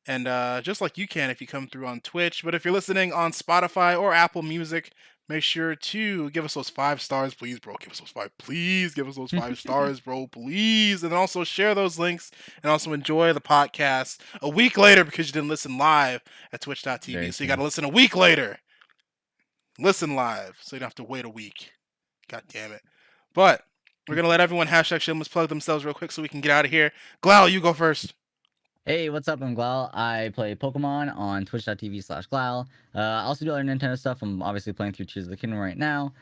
And just like you can if you come through on Twitch. But if you're listening on Spotify or Apple Music, make sure to give us those 5 stars, please, bro. Give us those 5. Please give us those 5 stars, bro. Please. And then also share those links and also enjoy the podcast a week later because you didn't listen live at twitch.tv. Very So you true. got to listen a week later. listen live, so you don't have to wait a week. God damn it. But we're going to let everyone #shameless plug themselves real quick so we can get out of here. Glowl, you go first. Hey, what's up? I'm Glowl. I play Pokemon on twitch.tv/Glowl. I also do other Nintendo stuff. I'm obviously playing through Tears of the Kingdom right now.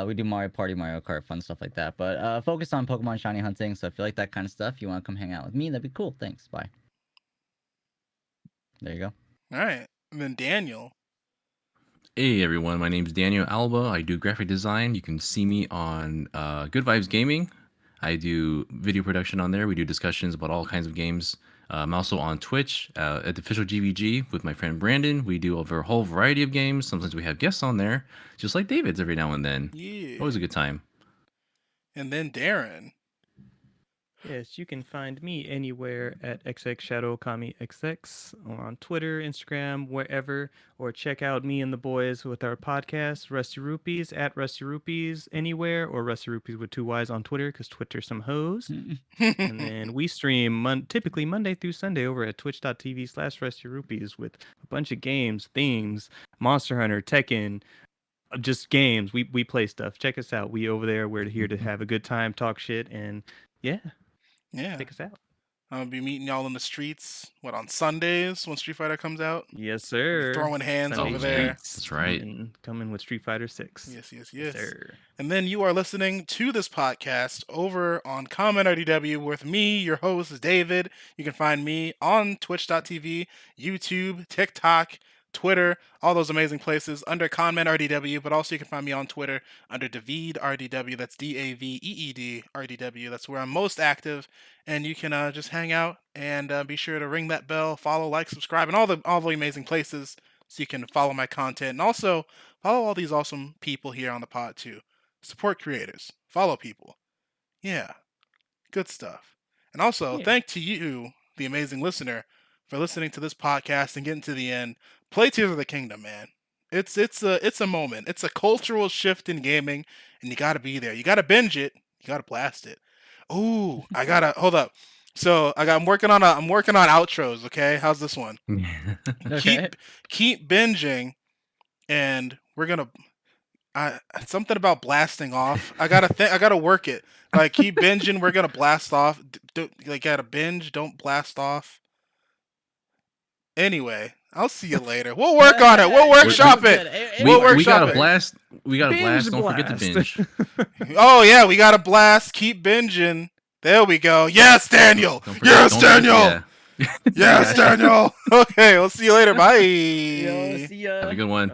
We do Mario Party, Mario Kart, fun stuff like that. But focus on Pokemon shiny hunting. So if you like that kind of stuff, you want to come hang out with me, that'd be cool. Thanks. Bye. There you go. All right. And then Daniel. Hey everyone, my name is Daniel Alba. I do graphic design. You can see me on GoodVibesGaming. I do video production on there. We do discussions about all kinds of games. I'm also on Twitch at the official GVG with my friend Brandon. We do over a whole variety of games. Sometimes we have guests on there, just like David's every now and then. Yeah. Always a good time. And then Darren. Yes, you can find me anywhere at XXShadowKamiXX on Twitter, Instagram, wherever, or check out me and the boys with our podcast, RustyRupees, at RustyRupees anywhere, or RustyRupees with 2 Ys on Twitter, because Twitter's some hoes. And then we stream typically Monday through Sunday over at twitch.tv/RustyRupees with a bunch of games, themes, Monster Hunter, Tekken, just games. We play stuff. Check us out. We over there. We're here to have a good time, talk shit, and yeah. Yeah. Check us out. I'm going to be meeting y'all in the streets, on Sundays when Street Fighter comes out? Yes, sir. Throwing hands Sunday over there. streets. That's right. Coming with Street Fighter 6. Yes. Sir. And then you are listening to this podcast over on ConMenRDW with me, your host, David. You can find me on twitch.tv, YouTube, TikTok, Twitter, all those amazing places under ConMenRDW, but also you can find me on Twitter under DaveedRDW. That's DaveedRDW. That's where I'm most active, and you can just hang out and be sure to ring that bell, follow, like, subscribe, and all the amazing places so you can follow my content and also follow all these awesome people here on the pod too. Support creators, follow people. Yeah, good stuff. And also, thank to you, the amazing listener, for listening to this podcast and getting to the end. Play Tears of the Kingdom, man. It's a moment. It's a cultural shift in gaming, and you gotta be there. You gotta binge it. You gotta blast it. Ooh, I gotta hold up. So I'm working on outros. Okay, how's this one? Okay. Keep binging, and we're gonna. Something about blasting off. I gotta work it. Like keep binging. We're gonna blast off. Gotta binge. Don't blast off. Anyway, I'll see you later. We'll work on it. We'll workshop it. We got a blast. We got a blast. Don't forget to binge. Oh yeah, we got a blast. Keep binging. There we go. Yes, Daniel. Yes, Daniel. Yes, Daniel. Okay, we'll see you later. Bye. Yo, see ya. Have a good one.